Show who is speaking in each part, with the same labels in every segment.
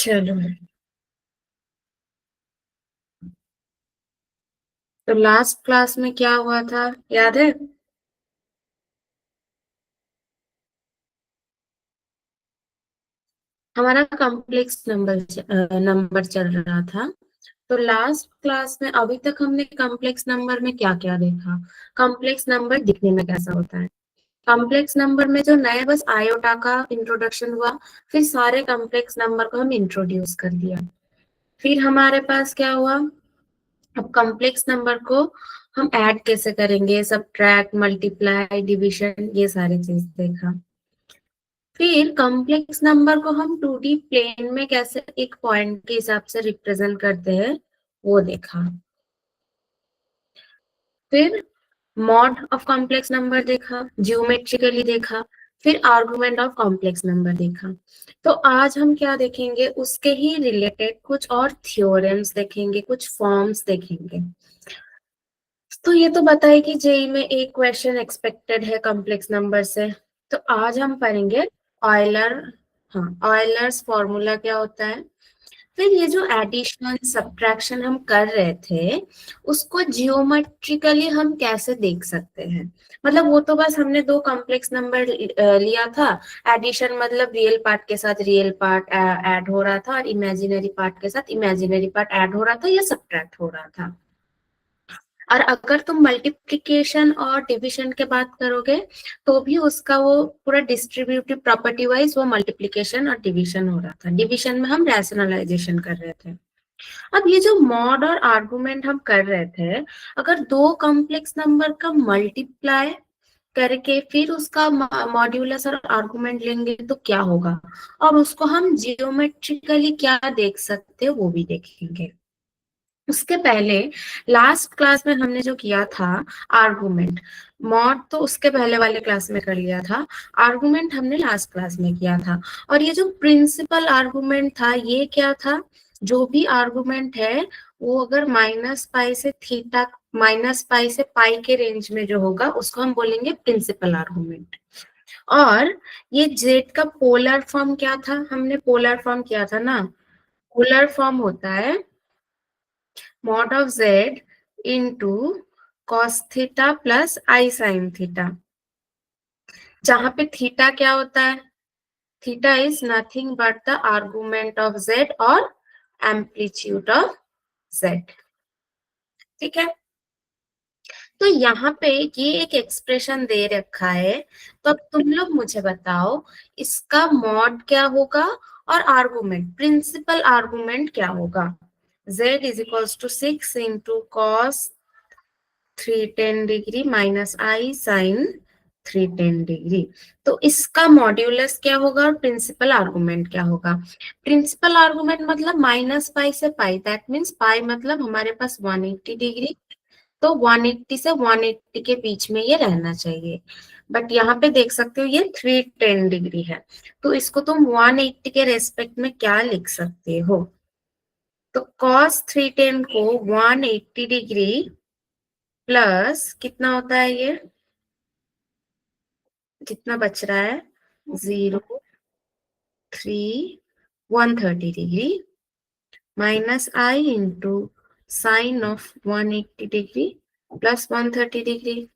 Speaker 1: चलो, तो last class में क्या हुआ था याद है? हमारा कॉम्प्लेक्स नंबर चल रहा था। तो लास्ट क्लास में अभी तक हमने कॉम्प्लेक्स नंबर में क्या क्या देखा, कॉम्प्लेक्स नंबर दिखने में कैसा होता है। कॉम्प्लेक्स नंबर में जो नया बस आयोटा का इंट्रोडक्शन हुआ, फिर सारे कॉम्प्लेक्स नंबर को हम इंट्रोड्यूस कर दिया। फिर हमारे पास क्या हुआ, अब कॉम्प्लेक्स नंबर को हम ऐड कैसे करेंगे, सब्ट्रैक्ट, मल्टीप्लाई, डिवीजन, ये सारी चीज देखा। फिर कॉम्प्लेक्स नंबर को हम 2D प्लेन में कैसे एक पॉइंट के हिसाब से रिप्रेजेंट करते हैं, वो देखा। फिर मॉड ऑफ कॉम्प्लेक्स नंबर देखा, जियोमेट्रिकली देखा। फिर आर्गुमेंट ऑफ कॉम्प्लेक्स नंबर देखा। तो आज हम क्या देखेंगे, उसके ही रिलेटेड कुछ और थ्योरम्स देखेंगे, कुछ फॉर्म्स देखेंगे। तो ये तो बताइए कि जेई में एक क्वेश्चन एक्सपेक्टेड है कॉम्प्लेक्स नंबर से। तो आज हम पढ़ेंगे ऑयलर, हाँ, ऑयलर्स फॉर्मूला क्या होता है। फिर ये जो एडिशन सब्ट्रैक्शन हम कर रहे थे, उसको जियोमेट्रिकली हम कैसे देख सकते हैं। मतलब वो तो बस हमने दो कॉम्प्लेक्स नंबर लिया था। एडिशन मतलब रियल पार्ट के साथ रियल पार्ट ऐड हो रहा था, और इमेजिनरी पार्ट के साथ इमेजिनरी पार्ट ऐड हो रहा था या सब्ट्रैक्ट हो रहा था। और अगर तुम मल्टीप्लिकेशन और डिवीजन के बात करोगे, तो भी उसका वो पूरा डिस्ट्रीब्यूटिव प्रॉपर्टी वाइज वो मल्टीप्लिकेशन और डिवीजन हो रहा था। डिवीजन में हम रैशनलाइजेशन कर रहे थे। अब ये जो मॉड और आर्गुमेंट हम कर रहे थे, अगर दो कॉम्प्लेक्स नंबर का मल्टीप्लाई करके फिर उसका मॉड्यूलस और आर्गुमेंट लेंगे तो क्या होगा, और उसको हम जियोमेट्रिकली क्या देख सकते हैं वो भी देखेंगे। उसके पहले लास्ट क्लास में हमने जो किया था आर्गुमेंट, मॉड तो उसके पहले वाले क्लास में कर लिया था, आर्गुमेंट हमने लास्ट क्लास में किया था। और ये जो प्रिंसिपल आर्गुमेंट था ये क्या था, जो भी आर्गुमेंट है वो अगर माइनस पाई से थीटा, माइनस पाई से पाई के रेंज में जो होगा उसको हम बोलेंगे प्रिंसिपल आर्गुमेंट। और ये जेड का पोलर फॉर्म क्या था, हमने पोलर फॉर्म किया था ना। पोलर फॉर्म होता है mod of z into cos theta plus i sine theta, जहां पे थीटा क्या होता है, theta is nothing but the argument of z और एम्पलीट्यूड ऑफ z। ठीक है, तो यहाँ पे ये एक एक्सप्रेशन दे रखा है। तो अब तुम लोग मुझे बताओ इसका मॉड क्या होगा और आर्गुमेंट, प्रिंसिपल आर्गुमेंट क्या होगा। z is equals to 6 into cos 310 degree minus i sine 310 degree. तो इसका मॉड्यूलस क्या होगा और प्रिंसिपल आर्गुमेंट क्या होगा। प्रिंसिपल आर्गुमेंट मतलब माइनस पाई से पाई, दैट मीन्स पाई मतलब हमारे पास 180 डिग्री। तो 180 से 180 के बीच में ये रहना चाहिए। बट यहाँ पे देख सकते हो ये 310 डिग्री है, तो इसको तुम 180 के रेस्पेक्ट में क्या लिख सकते हो। तो cos 310 को 180 डिग्री प्लस कितना होता है ये, कितना बच रहा है, 0, 3, 130 degree minus i into sine of 180 degree plus 130 degree.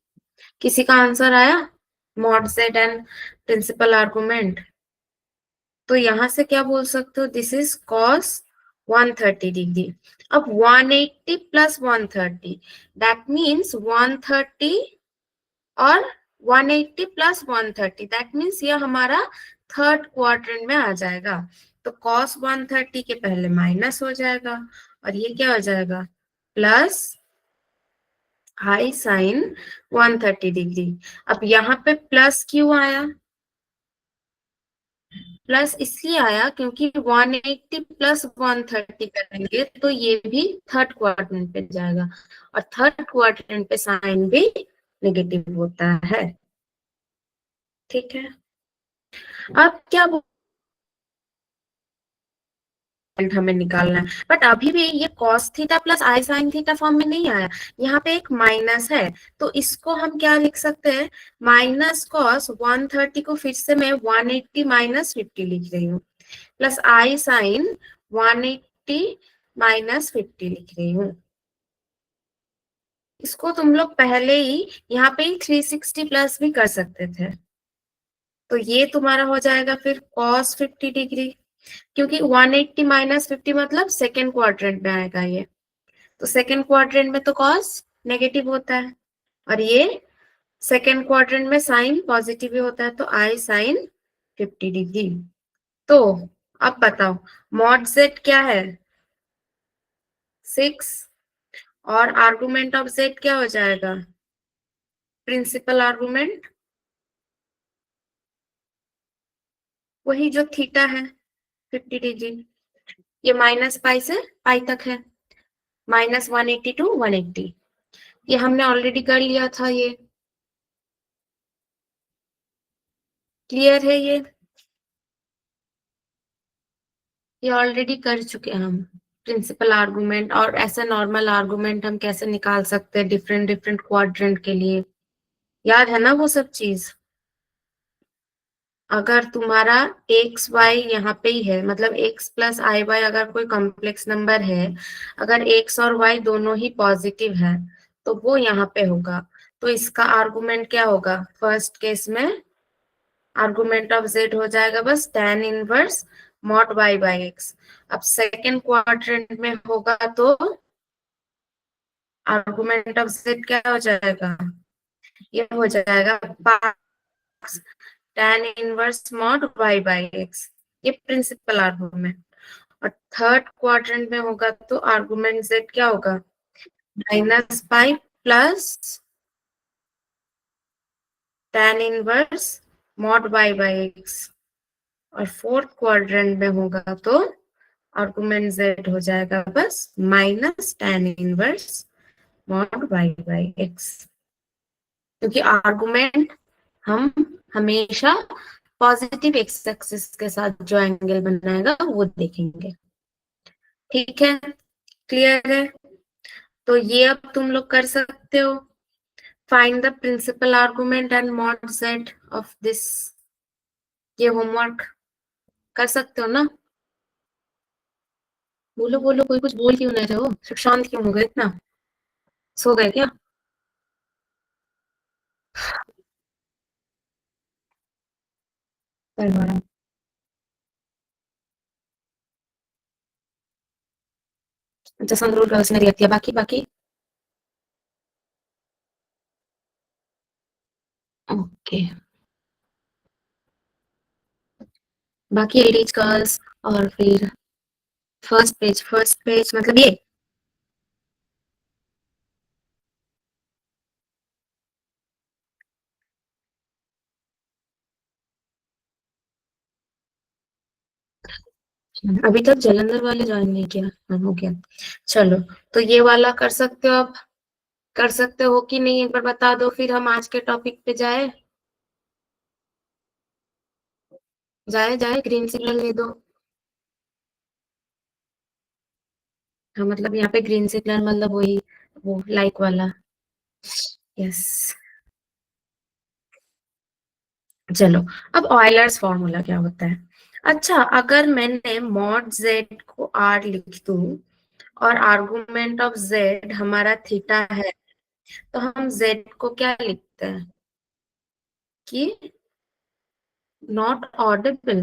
Speaker 1: किसी का आंसर आया, mod z and principal argument. तो यहां से क्या बोल सकते हो, दिस इज कॉस 130 डिग्री। अब 180 प्लस 130, दैट मीन्स 130 और 180 प्लस 130, दैट मीन्स ये हमारा थर्ड क्वाड्रेंट में आ जाएगा। तो cos 130 के पहले माइनस हो जाएगा और ये क्या हो जाएगा, प्लस आई साइन 130 डिग्री। अब यहाँ पे प्लस क्यों आया, प्लस इसलिए आया क्योंकि 180 प्लस 130 करेंगे तो ये भी थर्ड क्वाड्रेंट पे जाएगा, और थर्ड क्वाड्रेंट पे साइन भी नेगेटिव होता है। ठीक है, अब क्या हमें निकालना है, बट अभी भी ये cos theta plus i sine theta form में नहीं आया, यहाँ पे एक माइनस है। तो इसको हम क्या लिख सकते हैं, माइनस कॉस 130 को फिर से मैं 180 माइनस 50 लिख रही हूँ, प्लस आई साइन 180 माइनस 50 लिख रही हूँ। इसको तुम लोग पहले ही यहाँ पे ही 360 प्लस भी कर सकते थे। तो ये तुम्हारा हो जाएगा फिर cos 50 डिग्री, क्योंकि 180 माइनस 50 मतलब सेकेंड क्वाड्रेंट में आएगा ये। तो सेकेंड क्वाड्रेंट में तो cos नेगेटिव होता है, और ये सेकेंड क्वाड्रेंट में साइन पॉजिटिव ही होता है, तो आई साइन 50 डिग्री। तो अब बताओ मॉड जेड क्या है, 6, और आर्गुमेंट ऑफ जेड क्या हो जाएगा, प्रिंसिपल आर्गुमेंट, वही जो थीटा है 50 डिग्री। ये माइनस पाई से पाई तक है, माइनस 180 टू 180। ये हमने ऑलरेडी कर लिया था, ये क्लियर है, ये ऑलरेडी कर चुके हैं हम। प्रिंसिपल आर्गुमेंट और ऐसे नॉर्मल आर्गुमेंट हम कैसे निकाल सकते हैं डिफरेंट डिफरेंट क्वाड्रेंट के लिए, याद है ना वो सब चीज। अगर तुम्हारा एक्स वाई यहाँ पे ही है, मतलब एक्स प्लस आई वाई अगर कोई कॉम्प्लेक्स नंबर है, अगर एक्स और वाई दोनों ही पॉजिटिव है, तो वो यहाँ पे होगा। तो इसका आर्गुमेंट क्या होगा, फर्स्ट केस में आर्गुमेंट ऑफ जेड हो जाएगा बस tan inverse mod y by x. अब सेकेंड क्वाड्रेंट में होगा तो आर्गुमेंट ऑफ जेड क्या हो जाएगा, ये हो जाएगा tan inverse mod y by x, ये प्रिंसिपल आर्गुमेंट। और थर्ड क्वाड्रेंट में होगा तो आर्गुमेंट जेड क्या होगा, minus pi plus tan inverse mod y by x. और फोर्थ क्वाड्रेंट में होगा तो आर्गुमेंट जेड हो जाएगा बस minus tan inverse mod y by x, क्योंकि आर्गुमेंट हम हमेशा पॉजिटिव एक्स एक्सिस के साथ जो एंगल बनाएगा वो देखेंगे। ठीक है, क्लियर है। तो ये अब तुम लोग कर सकते हो, find the principal argument and mod z of this, ये होमवर्क कर सकते हो ना। बोलो बोलो, कोई कुछ बोल क्यों नहीं रहे हो, सब शांत क्यों हो गए इतना, सो गए क्या। करवाना। अच्छा संगरूर गर्ल्स ने रिएक्ट किया, बाकी बाकी ओके, बाकी लेडीज गर्ल्स, और फिर फर्स्ट पेज मतलब ये। अभी तक जलंधर वाले ज्वाइन नहीं किया, हाँ हो गया। चलो, तो ये वाला कर सकते हो आप, कर सकते हो कि नहीं एक बार बता दो, फिर हम आज के टॉपिक पे जाए। जाए जाए, ग्रीन सिग्नल दे दो। हाँ मतलब यहाँ पे ग्रीन सिग्नल मतलब वही, वो लाइक वाला। यस, चलो। अब ऑयलर्स फॉर्मूला क्या होता है। अच्छा, अगर मैंने मॉड जेड को आर लिख दूं और आर्गुमेंट ऑफ जेड हमारा थीटा है, तो हम जेड को क्या लिखते हैं कि नॉट ऑडिबल।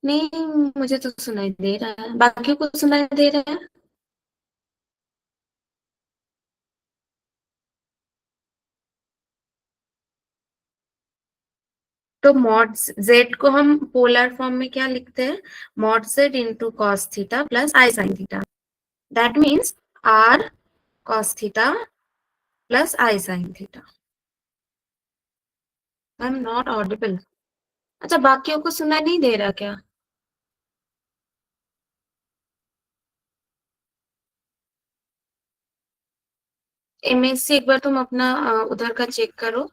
Speaker 1: नहीं, मुझे तो सुनाई दे रहा है, बाकी को सुनाई दे रहा है। तो मॉड जेड को हम पोलर फॉर्म में क्या लिखते हैं, mod z into cos theta plus i sine theta, that means r cos theta plus i sine theta. I am not audible. अच्छा, बाकियों को सुनाई नहीं दे रहा क्या। एमएससी एक बार तुम अपना उधर का चेक करो,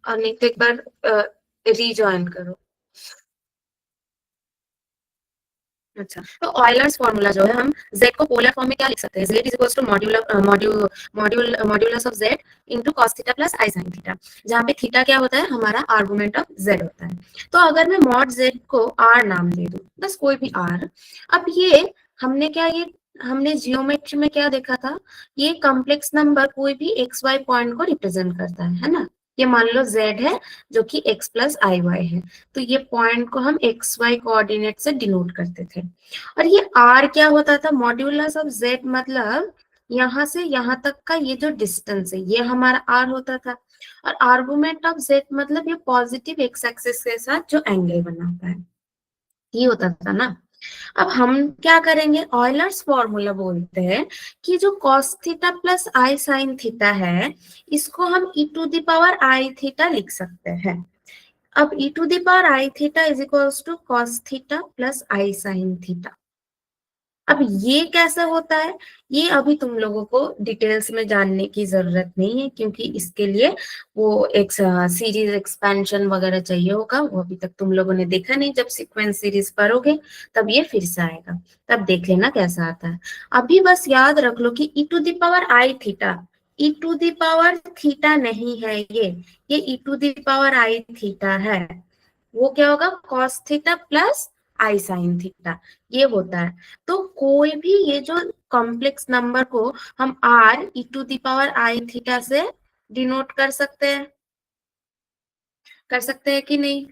Speaker 1: और नहीं तो एक बार रीजॉइन करो। अच्छा, तो ऑयलर्स फॉर्मूला जो है हम z को पोलर फॉर्म में क्या लिख सकते हैं, z is equals to modulus of z into cos theta plus i sin theta, जहाँ पे थीटा क्या होता है, हमारा आर्गुमेंट ऑफ z होता है। तो अगर मैं मॉड z को r नाम दे दूं, बस कोई भी r, अब ये हमने जियोमेट्री में क्या देखा था, ये कॉम्प्लेक्स नंबर कोई भी एक्स वाई पॉइंट को रिप्रेजेंट करता है ना। ये मान लो z है जो कि x प्लस आई वाई है, तो ये पॉइंट को हम एक्स वाई कोऑर्डिनेट से डिनोट करते थे। और ये r क्या होता था, मॉड्यूलस ऑफ z, मतलब यहाँ से यहाँ तक का ये जो डिस्टेंस है ये हमारा r होता था। और आर्गुमेंट ऑफ z मतलब ये पॉजिटिव एक्स एक्सिस के साथ जो एंगल बनाता है, ये होता था ना। अब हम क्या करेंगे, ऑयलर्स फॉर्मूला बोलते हैं कि जो cos theta plus i sine theta है, इसको हम e to the power i theta लिख सकते हैं। अब e to the power i theta is equals to cos theta plus i sine theta. अब ये कैसे होता है, ये अभी तुम लोगों को डिटेल्स में जानने की जरूरत नहीं है, क्योंकि इसके लिए वो एक सीरीज एक्सपेंशन वगैरह चाहिए होगा, वो अभी तक तुम लोगों ने देखा नहीं। जब सीक्वेंस सीरीज पढ़ोगे तब ये फिर से आएगा, तब देख लेना कैसा आता है। अभी बस याद रख लो कि e to the power i theta, e to the power theta नहीं है, ये e to the power i theta है। वो क्या होगा, cos theta plus i sine theta, ये होता है। तो कोई भी ये जो कॉम्प्लेक्स नंबर को हम r e to the power i theta से डिनोट कर सकते हैं कि नहीं।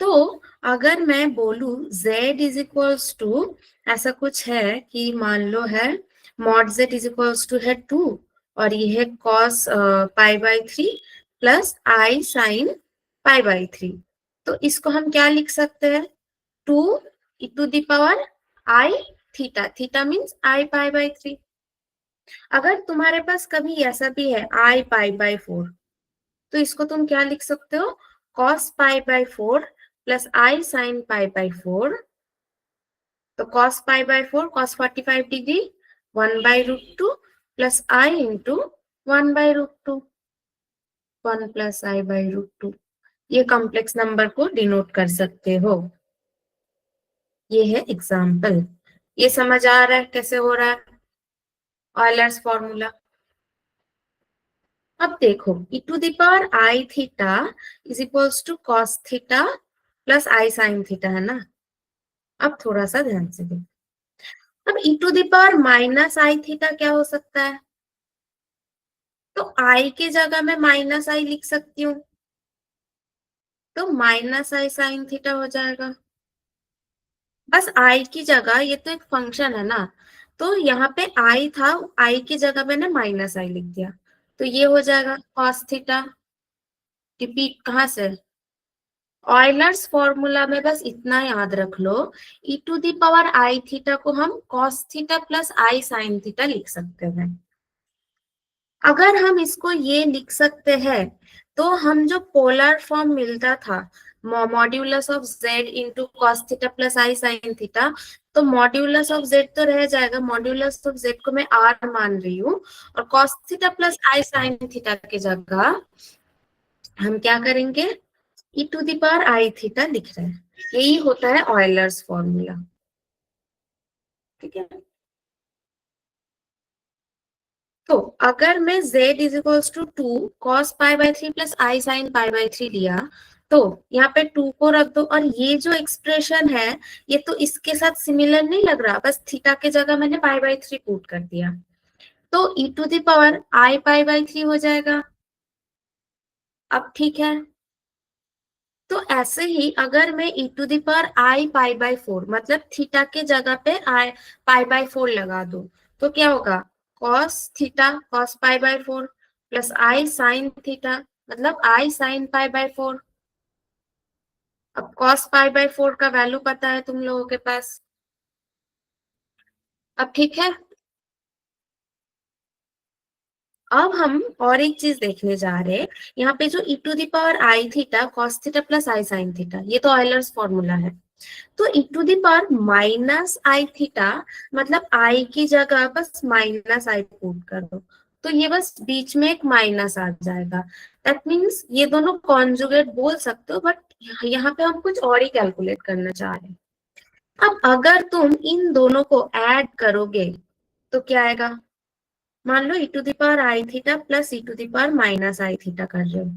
Speaker 1: तो अगर मैं बोलू z इज इक्वल्स टू, ऐसा कुछ है कि मान लो है mod z is equals to है 2, और ये है cos pi by 3 plus i sine pi by 3, तो इसको हम क्या लिख सकते हैं, 2 e to the power i theta, theta means i pi by 3। अगर तुम्हारे पास कभी ऐसा भी है आई पाई बाई 4, तो इसको तुम क्या लिख सकते हो, cos pi by 4 plus i sine pi by 4। तो cos pi by 4 cos 45 degree 1 by root 2 plus i into 1 by root 2, 1 plus i by root 2, ये कॉम्प्लेक्स नंबर को डिनोट कर सकते हो। ये है एग्जाम्पल। ये समझ आ रहा है कैसे हो रहा है ऑयलर्स फॉर्मूला। अब देखो e to the power i theta is equals to cos theta plus i sine theta है ना। अब थोड़ा सा ध्यान से देखो, अब e to the power minus i theta क्या हो सकता है, तो आई की जगह मैं माइनस आई लिख सकती हूँ, तो माइनस आई साइन थीटा हो जाएगा। बस आई की जगह, ये तो एक फंक्शन है ना, तो यहाँ पे आई था, आई की जगह मैंने माइनस आई लिख दिया, तो ये हो जाएगा cos थीटा। रिपीट कहाँ से, ऑयलर्स फॉर्मूला में बस इतना याद रख लो, e to the power i theta को हम cos theta plus i sine theta लिख सकते हैं। अगर हम इसको ये लिख सकते हैं, तो हम जो पोलर फॉर्म मिलता था modulus of z into cos theta plus i sine theta, तो मॉड्यूलस ऑफ z तो रह जाएगा, मॉड्यूलस ऑफ z को मैं r मान रही हूँ, और cos theta plus i sine theta की जगह हम क्या करेंगे, e to the power i theta लिख रहे हैं। यही होता है ऑयलर्स फॉर्मूला, ठीक है। तो अगर मैं z is equals to 2 cos pi by 3 plus i sine pi by 3 लिया, तो यहाँ पे 2 को रख दो, और ये जो एक्सप्रेशन है ये तो इसके साथ सिमिलर नहीं लग रहा, बस थीटा के जगह मैंने पाई बाई 3 पुट कर दिया, तो e to the power i pi by 3 हो जाएगा। अब ठीक है, तो ऐसे ही अगर मैं e to the power i pi by 4 मतलब थीटा के जगह पे आई पाई बाई 4 लगा दूं, तो क्या होगा, cos theta cos pi by 4 plus i sine theta मतलब आई साइन पाई बाई 4। अब cos पाई बाई 4 का वैल्यू पता है तुम लोगों के पास। अब ठीक है, अब हम और एक चीज देखने जा रहे हैं, यहाँ पे जो e to the power i theta cos theta plus i sine theta, ये तो ऑयलर्स फॉर्मूला है, तो e to the power minus i theta मतलब आई की जगह बस माइनस आई पुट कर दो, तो ये बस बीच में एक माइनस आ जाएगा। दैट मीन्स ये दोनों कॉन्जुगेट बोल सकते हो, बट यहाँ पे हम कुछ और ही कैलकुलेट करना चाह रहे हैं। अब अगर तुम इन दोनों को ऐड करोगे तो क्या आएगा? मान लो e to the power i theta plus e to the power minus i theta कर रहे हो,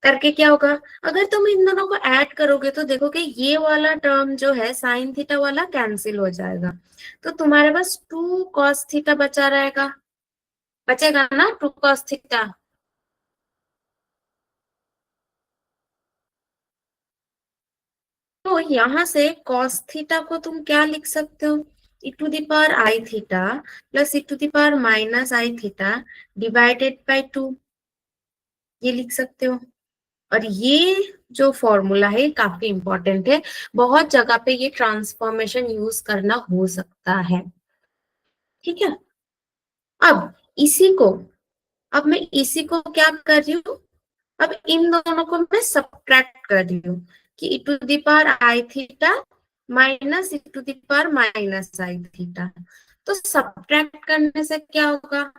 Speaker 1: करके क्या होगा? अगर तुम इन दोनों को ऐड करोगे तो देखोगे ये वाला टर्म जो है साइन थीटा वाला कैंसिल हो जाएगा, तो तुम्हारे पास 2 cos थीटा बचा रहेगा, बचेगा ना 2 cos थीटा। तो यहाँ से cos थीटा को तुम क्या लिख सकते हो? e to the power i theta plus e to the power minus i theta divided by 2, ये लिख सकते हो। और ये जो फॉर्मूला है काफी इंपॉर्टेंट है, बहुत जगह पे ये ट्रांसफॉर्मेशन यूज करना हो सकता है। ठीक है, अब इसी को अब मैं इसी को क्या कर रही हूँ, अब इन दोनों को मैं सब्ट्रैक्ट कर रही हूँ कि e to the power i theta minus e to the power minus i theta. तो सब्ट्रैक्ट करने से क्या होगा?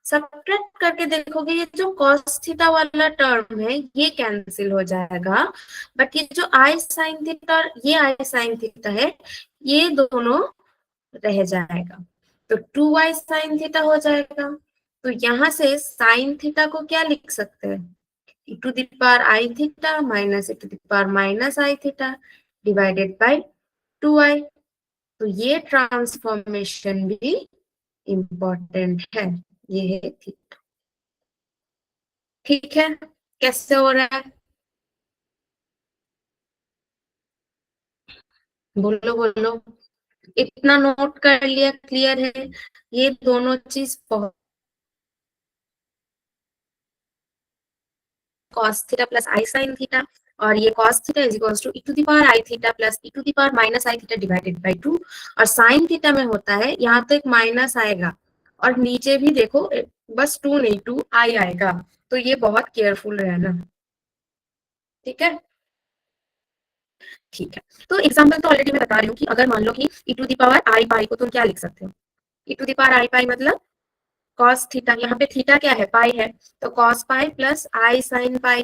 Speaker 1: सब्ट्रैक्ट करके देखोगे ये जो cos थीटा वाला टर्म है ये कैंसिल हो जाएगा, बट ये जो आई साइन थीटा और ये आई साइन थीटा है ये दोनों रह जाएगा, तो 2y साइन थीटा हो जाएगा। तो यहाँ से साइन थीटा को क्या लिख सकते हैं? e to the power i theta minus e to the power minus i theta divided by 2y। तो ये ट्रांसफॉर्मेशन भी इम्पोर्टेंट है, ये है थीटा। ठीक है, कैसे हो रहा है? बोलो बोलो। इतना नोट कर लिया, क्लियर है? ये दोनों चीज बहुत, cos theta plus i sine theta, और ये cos theta is equals to e to the power i theta plus e to the power minus i theta divided by 2। और साइन थीटा में होता है यहाँ तो एक माइनस आएगा और नीचे भी देखो बस 2 नहीं 2 आई आएगा, तो ये बहुत केयरफुल रहना। ठीक है, ठीक है। तो एग्जाम्पल तो ऑलरेडी मैं बता रही हूँ कि अगर मान लो कि e to the power i पाई को तुम क्या लिख सकते हो? e to the power i पाई मतलब cos थीटा, यहाँ पे थीटा क्या है? पाई है, तो cos pi plus i sine pi.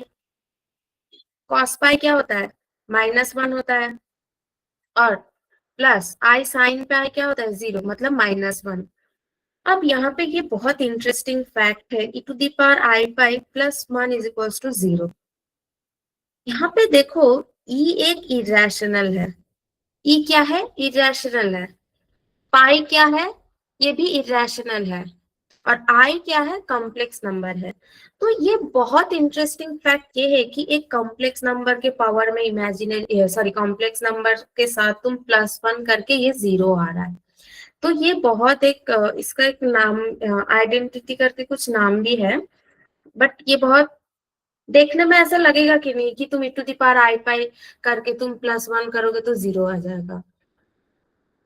Speaker 1: cos पाई क्या होता है? -1 होता है, और प्लस आई साइन पाई क्या होता है? 0, मतलब -1। अब यहाँ पे ये बहुत इंटरेस्टिंग फैक्ट है, e to the power i pi plus 1 is equals to 0। यहाँ पे देखो e एक इरेशनल है, e क्या है? इरेशनल है। पाई क्या है? ये भी इरेशनल है। और आई क्या है? कॉम्प्लेक्स नंबर है। तो ये बहुत इंटरेस्टिंग फैक्ट ये है कि एक कॉम्प्लेक्स नंबर के पावर में इमेजिनरी सॉरी कॉम्प्लेक्स नंबर के साथ तुम +1 करके ये 0 आ रहा है। तो ये बहुत एक इसका एक नाम आइडेंटिटी करके कुछ नाम भी है, बट ये बहुत देखने में ऐसा लगेगा कि नहीं कि तुम e to the power i पाई करके तुम +1 करोगे तो 0 आ जाएगा।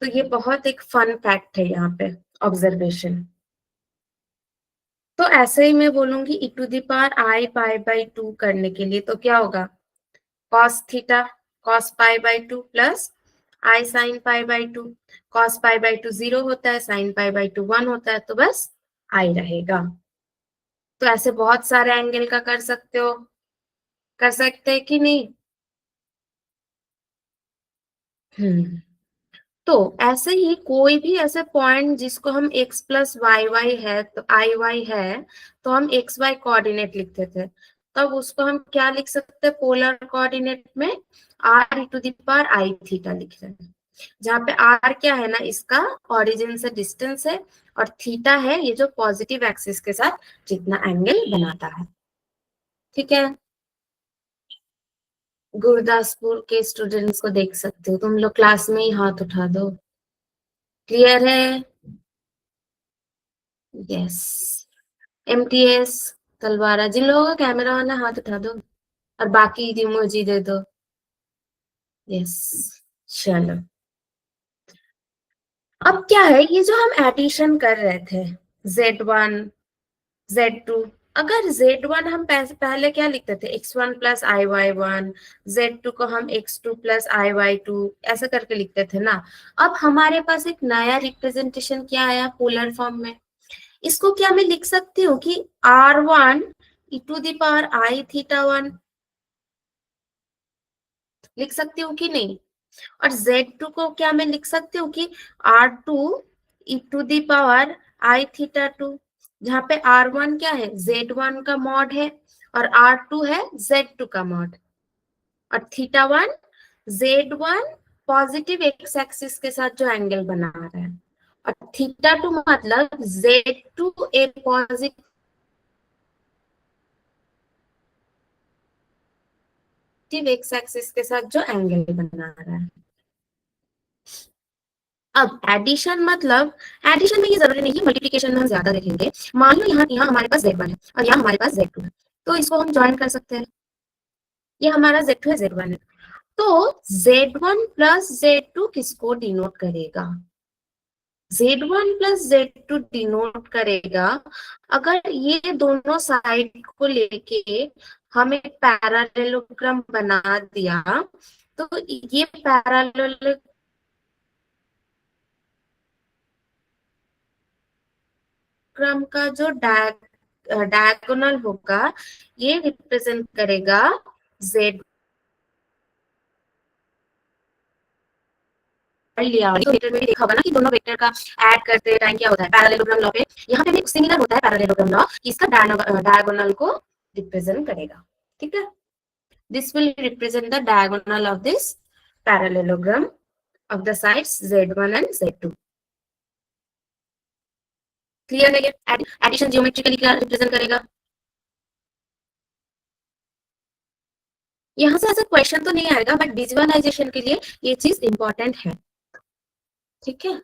Speaker 1: तो ये बहुत एक फन फैक्ट है यहाँ पे, ऑब्जर्वेशन। तो ऐसे ही मैं बोलूंगी e to the power i pi by 2 करने के लिए, तो क्या होगा? cos theta cos pi by 2 plus i sine pi by 2। cos pi by 2 0 होता है, साइन पाई बाई 2 1 होता है, तो बस आई रहेगा। तो ऐसे बहुत सारे एंगल का कर सकते हो, कर सकते हैं कि नहीं? हम्म। तो ऐसे ही कोई भी ऐसे पॉइंट जिसको हम x प्लस वाई वाई है तो आई वाई है, तो हम एक्स वाई कोऑर्डिनेट लिखते थे, तब उसको हम क्या लिख सकते हैं? पोलर कोऑर्डिनेट में r to the power i theta लिख रहे हैं, जहाँ पे r क्या है ना, इसका ओरिजिन से डिस्टेंस है, और थीटा है ये जो पॉजिटिव एक्सिस के साथ जितना एंगल बनाता है। ठीक है, गुरदासपुर के स्टूडेंट्स को देख सकते हो, तुम लोग क्लास में ही हाथ उठा दो। क्लियर है? यस। एमटीएस तलवारा, जिन लोगों का कैमरा ऑन है हाथ उठा दो, और बाकी इमोजी दे दो। यस, चलो। अब क्या है, ये जो हम एडिशन कर रहे थे Z1 Z2, अगर Z1 हम पहले क्या लिखते थे? x1 प्लस आई वाई वन, Z2 को हम x2 plus I Y to ऐसा करके लिखते थे ना। अब हमारे पास एक नया रिप्रेजेंटेशन क्या आया पोलर फॉर्म में, इसको क्या मैं लिख सकती हूँ कि R1 e to the power i theta 1, लिख सकती हूँ कि नहीं? और Z2 को क्या मैं लिख सकती हूँ कि R2 e to the power I theta 2, जहाँ पे R1 क्या है, Z1 का मॉड है, और R2 है Z2 का मॉड, और theta 1 Z1 positive x axis के साथ जो एंगल बना रहा है, और थीटा 2 मतलब Z2 ए पॉजिटिव एक्स एक्सिस के साथ जो एंगल बना रहा है। अब एडिशन मतलब, एडिशन में ये जरूरी नहीं है, मल्टीप्लीकेशन में हम ज्यादा देखेंगे। मान लो यहाँ यहाँ हमारे पास Z1 है और यहाँ हमारे पास Z2 है, तो इसको हम ज्वाइन कर सकते हैं। ये हमारा Z2 है, Z1 है, तो Z1 प्लस Z2 किसको डिनोट करेगा? Z1 प्लस Z2 डिनोट करेगा अगर ये दोनों साइड को लेके हम एक पैरेललोग्राम बना दिया, तो ये पैरेललोग्राम का जो डायगोनल होगा, ये रिप्रेजेंट करेगा Z लिया। तो वेक्टर में भी देखा होगा ना कि दोनों वेक्टर का ऐड करते टाइम क्या होता है, पैरेललोग्राम लॉ पे यहाँ पे भी सिमिलर होता है पैरेललोग्राम लॉ, इसका डायगोनल को रिप्रेजेंट करेगा। ठीक है, this will represent the diagonal of this parallelogram of the sides Z1 and Z2। Clear है? ये एडिशन जियोमेट्रिकली क्या रिप्रेजेंट करेगा? यहाँ से ऐसा क्वेश्चन तो नहीं आएगा, बट विजुअलाइजेशन के लिए ये चीज इंपॉर्टेंट है। ठीक है,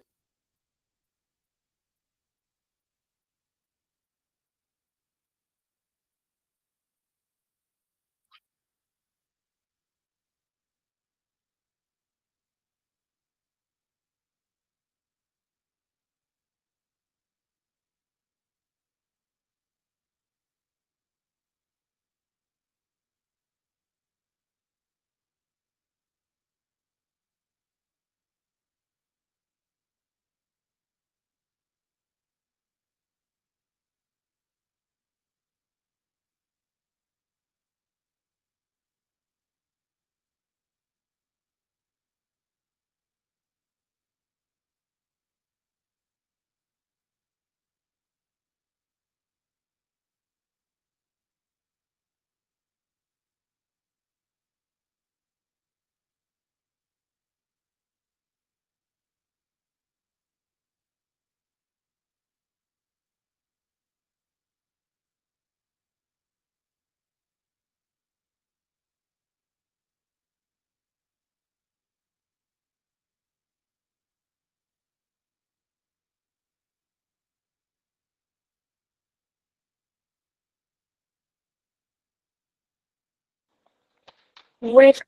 Speaker 1: wait.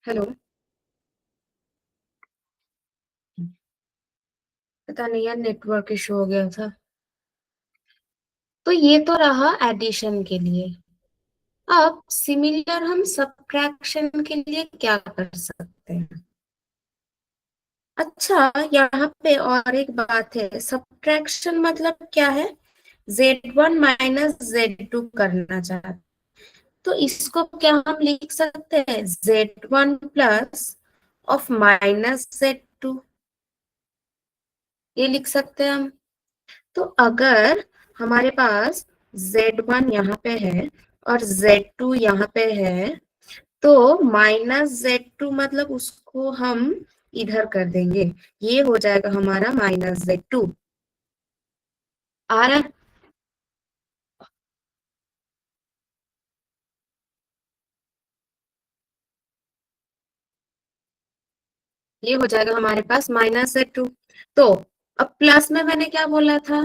Speaker 1: हेलो, पता नहीं यार, नेटवर्क इशू हो गया था। तो ये तो रहा एडिशन के लिए। अब सिमिलर हम सब्ट्रैक्शन के लिए क्या कर सकते हैं? अच्छा, यहाँ पे और एक बात है, सब्ट्रैक्शन मतलब क्या है? Z1 माइनस Z2 करना चाहते हैं, तो इसको क्या हम लिख सकते हैं? Z1 plus of minus Z2, ये लिख सकते हैं हम। तो अगर हमारे पास Z1 यहाँ पे है और Z2 यहाँ पे है, तो -Z2 मतलब उसको हम इधर कर देंगे, ये हो जाएगा हमारा -Z2। आ रहा है? ये हो जाएगा हमारे पास -Z2। तो अब प्लस में मैंने क्या बोला था?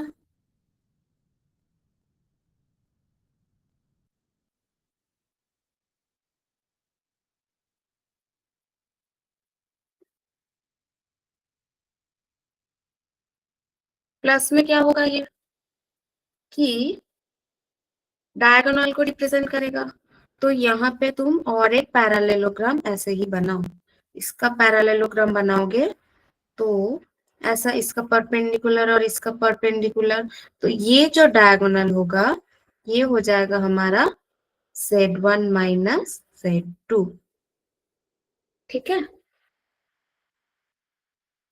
Speaker 1: प्लस में क्या होगा ये कि डायगोनल को रिप्रेजेंट करेगा। तो यहाँ पे तुम और एक पैरेललोग्राम ऐसे ही बनाओ। इसका पैरेललोग्राम बनाओगे तो ऐसा, इसका परपेंडिकुलर और इसका परपेंडिकुलर, तो ये जो डायगोनल होगा ये हो जाएगा हमारा Z1 माइनस Z2। ठीक है,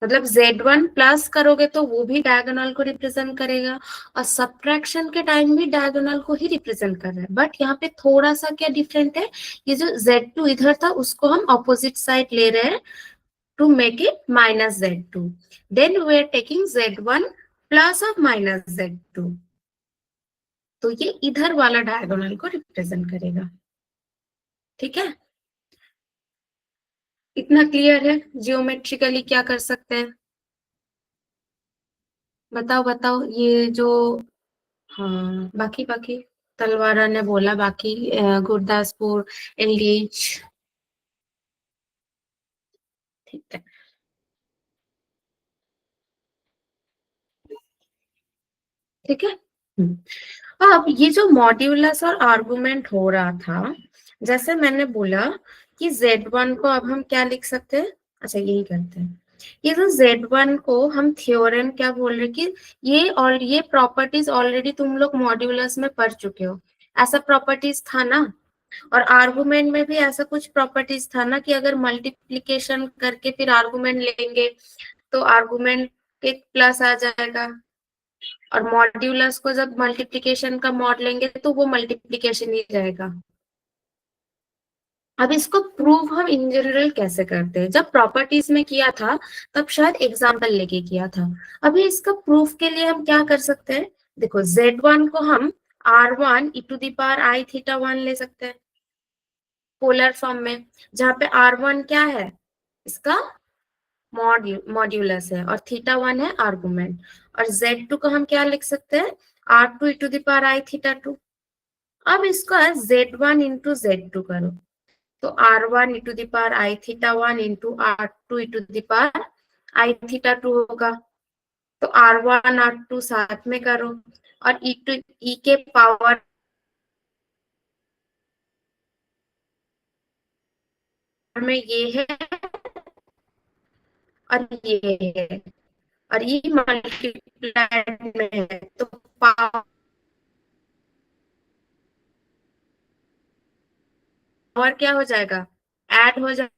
Speaker 1: मतलब Z1 प्लस करोगे तो वो भी डायगोनल को रिप्रेजेंट करेगा, और सब्ट्रैक्शन के टाइम भी डायगोनल को ही रिप्रेजेंट कर रहा है। बट यहाँ पे थोड़ा सा क्या डिफरेंट है, ये जो Z2 इधर था उसको हम ऑपोजिट साइड ले रहे हैं to make it minus Z2, then we are taking Z1 plus of minus Z2, तो ये इधर वाला डायगोनल को रिप्रेजेंट करेगा। ठीक है, इतना क्लियर है जियोमेट्रिकली क्या कर सकते हैं? बताओ बताओ ये जो, हाँ बाकी बाकी तलवारा ने बोला बाकी, गुरदासपुर, एलडीएच। ठीक है, ठीक है। अब ये जो मॉड्यूलस और आर्गुमेंट हो रहा था, जैसे मैंने बोला कि Z1 को अब हम क्या लिख सकते हैं, अच्छा यही करते हैं। ये जो Z1 को हम थ्योरम क्या बोल रहे कि ये, और ये प्रॉपर्टीज ऑलरेडी तुम लोग मॉड्यूलस में पढ़ चुके हो, ऐसा प्रॉपर्टीज था ना। और आर्गुमेंट में भी ऐसा कुछ प्रॉपर्टीज था ना कि अगर मल्टीप्लीकेशन करके फिर आर्गुमेंट लेंगे तो आर्गुमेंट के प्लस आ जाएगा, और मॉड्यूलस को जब मल्टीप्लीकेशन का मॉड लेंगे तो वो मल्टीप्लीकेशन ही रहेगा। अब इसको प्रूव हम इन जनरल कैसे करते हैं, जब प्रॉपर्टीज में किया था तब शायद एग्जाम्पल लेके किया था। अभी इसका प्रूफ के लिए हम क्या कर सकते हैं, देखो Z1 को हम R1 e to the power I theta 1 ले सकते हैं पोलर फॉर्म में, जहाँ पे R1 क्या है, इसका मॉड्यूलस है, और थीटा 1 है आर्गुमेंट। और Z2 को हम क्या लिख सकते हैं, R2 e to the power I theta 2। अब इसका Z1 इंटू Z2 करो तो R1 e to the power I theta 1 into R2 e to the power I theta 2 होगा। तो R1 R2 साथ में करो, और e टू e के पावर में ये है और ये है, और ये मल्टीप्लाइड में है, तो पावर क्या हो जाएगा, ऐड हो जा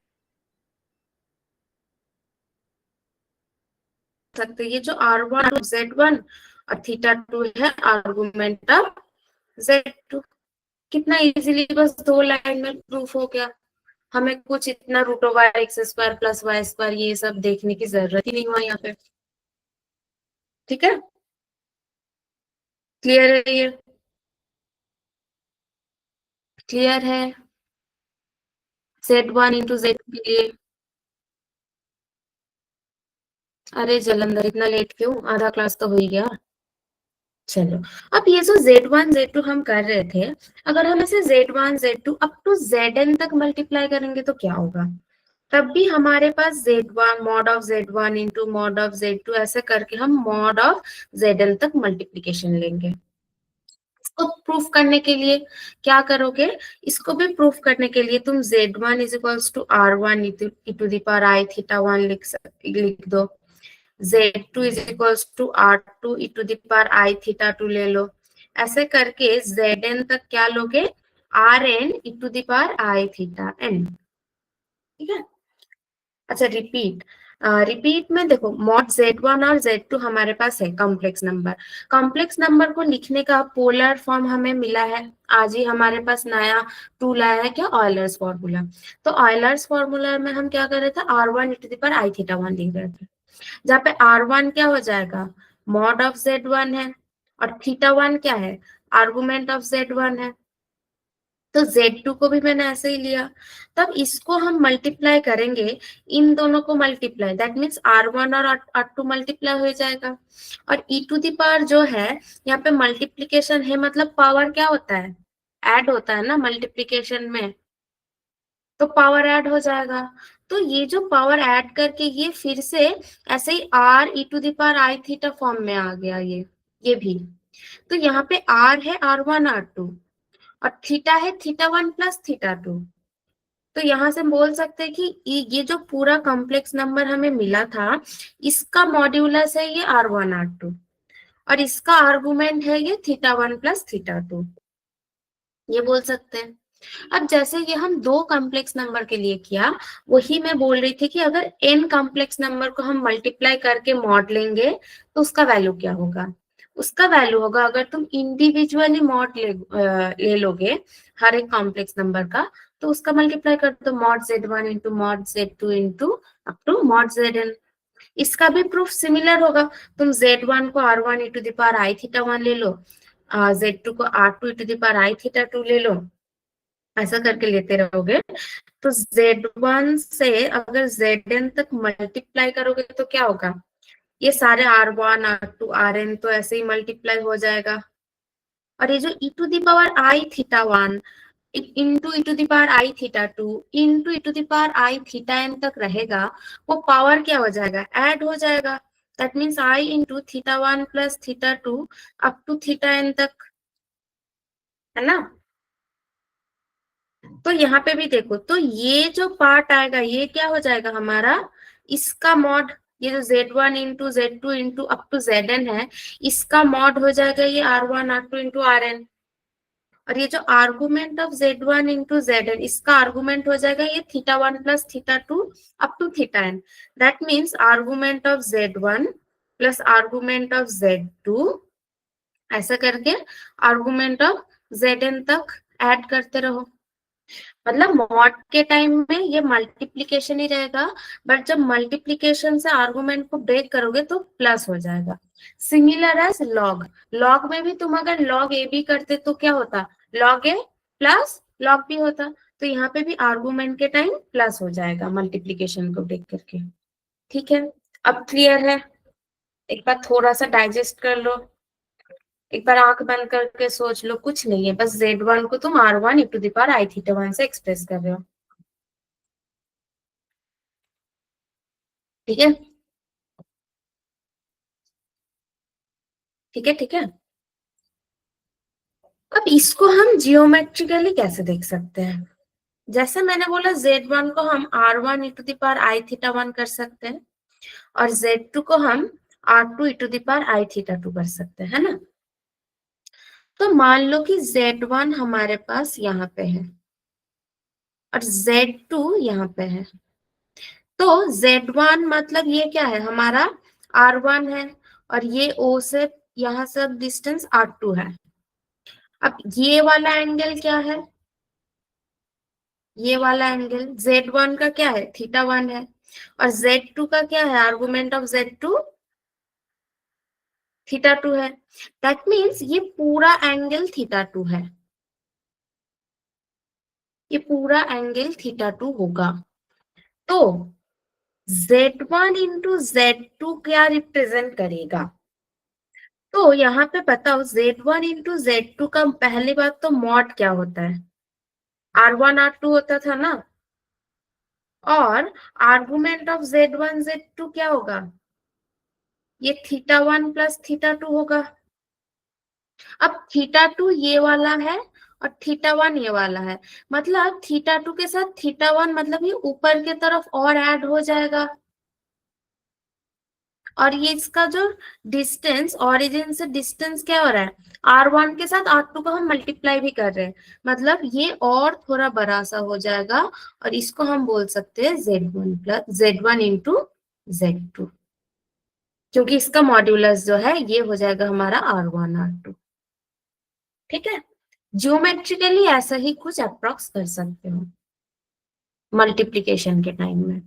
Speaker 1: सकते। ये जो R1 Z1 और थीटा 2 है आर्गुमेंट ऑफ Z2। कितना इजीली, बस 2 लाइन में प्रूफ हो गया। हमें कुछ इतना root over x square plus y square ये सब देखने की जरूरत ही नहीं हुआ यहाँ पे। ठीक है, क्लियर है ये, क्लियर है Z1 इंटू Z के लिए। अरे जलंधर इतना लेट क्यों, आधा क्लास तो हो ही गया। चलो, अब ये जो Z1 Z2 हम कर रहे थे, अगर हम इसे Z1 Z2 up to Zn तक मल्टीप्लाई करेंगे तो क्या होगा, तब भी हमारे पास Z1 mod of Z1 into mod of Z2 ऐसे करके हम मॉड ऑफ Zn तक मल्टीप्लीकेशन लेंगे। इसको प्रूफ करने के लिए क्या करोगे, इसको भी प्रूफ करने के लिए तुम Z1 is equals to R1 e to the power I theta 1 लिख दो, Z2 is equals to R2 e to the power I theta 2 ले लो। ऐसे करके Zn तक क्या लोगे, Rn e to the power I theta n। ठीक है, अच्छा रिपीट, रिपीट में देखो मॉड Z1 और Z2 हमारे पास है कॉम्प्लेक्स नंबर। कॉम्प्लेक्स नंबर को लिखने का पोलर फॉर्म हमें मिला है, आज ही हमारे पास नया टूल आया है, क्या, ऑयलर्स फॉर्मूला। तो ऑयलर्स फॉर्मूला में हम क्या कर रहे थे, R1 e to the power I theta 1 लिख रहे थे, जहाँ पे R1 क्या हो जाएगा, मॉड ऑफ Z1 है, और थीटा 1 क्या है, आर्गुमेंट ऑफ Z1 है। तो Z2 को भी मैंने ऐसे ही लिया। तब इसको हम मल्टीप्लाई करेंगे, इन दोनों को मल्टीप्लाई, दैट मीन्स R1 और R2 मल्टीप्लाई हो जाएगा। और e टू द पावर जो है, यहाँ पे मल्टीप्लीकेशन है, मतलब पावर क्या होता है, ऐड होता है ना मल्टीप्लीकेशन में, तो पावर ऐड हो जाएगा। तो ये जो पावर ऐड करके ये फिर से ऐसे ही r e to the power i theta form में आ गया ये भी। तो यहाँ पे आर है R1 R2 और थीटा है θ1 प्लस θ2। तो यहाँ से हम बोल सकते हैं कि ये जो पूरा कॉम्प्लेक्स नंबर हमें मिला था इसका मॉड्यूलस है ये R1 R2 और इसका आर्गुमेंट है ये θ1 प्लस θ2, ये बोल सकते हैं। अब जैसे ये हम दो कॉम्प्लेक्स नंबर के लिए किया, वही मैं बोल रही थी कि अगर n कॉम्प्लेक्स नंबर को हम मल्टीप्लाई करके मॉड लेंगे तो उसका वैल्यू क्या होगा? उसका वैल्यू होगा, अगर तुम इंडिविजुअली मॉड ले लोगे हर एक कॉम्प्लेक्स नंबर का, तो उसका मल्टीप्लाई कर दो mod z1 into mod z2 into up to mod zn। इसका भी प्रूफ सिमिलर होगा। तुम z1 को r1 e to the power i theta 1 ले लो, z2 को r2 e to the power i theta 2 ले लो, ऐसा करके लेते रहोगे तो z1 से अगर zn तक मल्टीप्लाई करोगे तो क्या होगा? ये सारे r1 r2 rn तो ऐसे ही मल्टीप्लाई हो जाएगा। और ये जो e to the power i theta 1 into e to the power i theta 2 into e to the power i theta n तक रहेगा, वो पावर क्या हो जाएगा? ऐड हो जाएगा। That means i into theta 1 plus theta 2 up to theta n तक, है ना? तो यहाँ पे भी देखो, तो ये जो पार्ट आएगा ये क्या हो जाएगा हमारा? इसका मॉड, ये जो z1 into z2 into up to zn है, इसका मॉड हो जाएगा ये r1 r2 इंटू rn। और ये जो argument of z1 into zn, इसका आर्गुमेंट हो जाएगा ये θ1 plus θ2 up to θn। That means argument of z1 plus argument of z2, ऐसा करके आर्गुमेंट ऑफ zn तक ऐड करते रहो। मतलब मॉड के टाइम में ये मल्टीप्लीकेशन ही रहेगा, बट जब मल्टीप्लीकेशन से आर्गुमेंट को ब्रेक करोगे तो प्लस हो जाएगा। सिमिलर एज लॉग, लॉग में भी तुम अगर लॉग ए बी करते तो क्या होता? लॉग ए प्लस लॉग बी होता। तो यहाँ पे भी आर्गुमेंट के टाइम प्लस हो जाएगा मल्टीप्लीकेशन को ब्रेक करके। ठीक है, अब क्लियर है? एक बार थोड़ा सा डाइजेस्ट कर लो, एक बार आंख बंद करके सोच लो, कुछ नहीं है, बस z1 को तुम r1 e to the power i theta 1 से एक्सप्रेस कर रहे हो। ठीक है, ठीक है, ठीक है। अब इसको हम जियोमेट्रिकली कैसे देख सकते हैं? जैसे मैंने बोला z1 को हम r1 e to the power i theta 1 कर सकते हैं और z2 को हम r2 e to the power i theta 2 कर सकते हैं, है ना? तो मान लो कि z1 हमारे पास यहाँ पे है और z2 यहाँ पे है। तो z1 मतलब ये क्या है? हमारा r1 है और ये o से यहाँ से डिस्टेंस r2 है। अब ये वाला एंगल क्या है? ये वाला एंगल z1 का क्या है? थीटा 1 है और z2 का क्या है? आर्गुमेंट ऑफ z2 थीटा 2 है। दैट मीन्स ये पूरा एंगल थीटा 2 है, ये पूरा एंगल थीटा 2 होगा। तो z1 इंटू z2 क्या रिप्रेजेंट करेगा? तो यहाँ पे बताओ z1 इंटू z2 का पहली बात तो मॉड क्या होता है? r1 r2 होता था ना, और आर्गुमेंट ऑफ z1 z2 क्या होगा? ये थीटा 1 प्लस थीटा 2 होगा। अब थीटा 2 ये वाला है और थीटा 1 ये वाला है, मतलब थीटा 2 के साथ थीटा 1 मतलब ये ऊपर के तरफ और ऐड हो जाएगा। और ये इसका जो डिस्टेंस, ओरिजिन से डिस्टेंस क्या हो रहा है? r1 के साथ r2 को हम मल्टीप्लाई भी कर रहे हैं, मतलब ये और थोड़ा बड़ा सा हो जाएगा और इसको हम बोल सकते हैं z1 plus z1 into z2, क्योंकि इसका मॉड्यूलस जो है ये हो जाएगा हमारा r1 r2। ठीक है, ज्योमेट्रिकली ऐसा ही कुछ अप्रोक्स कर सकते हो मल्टीप्लीकेशन के टाइम में।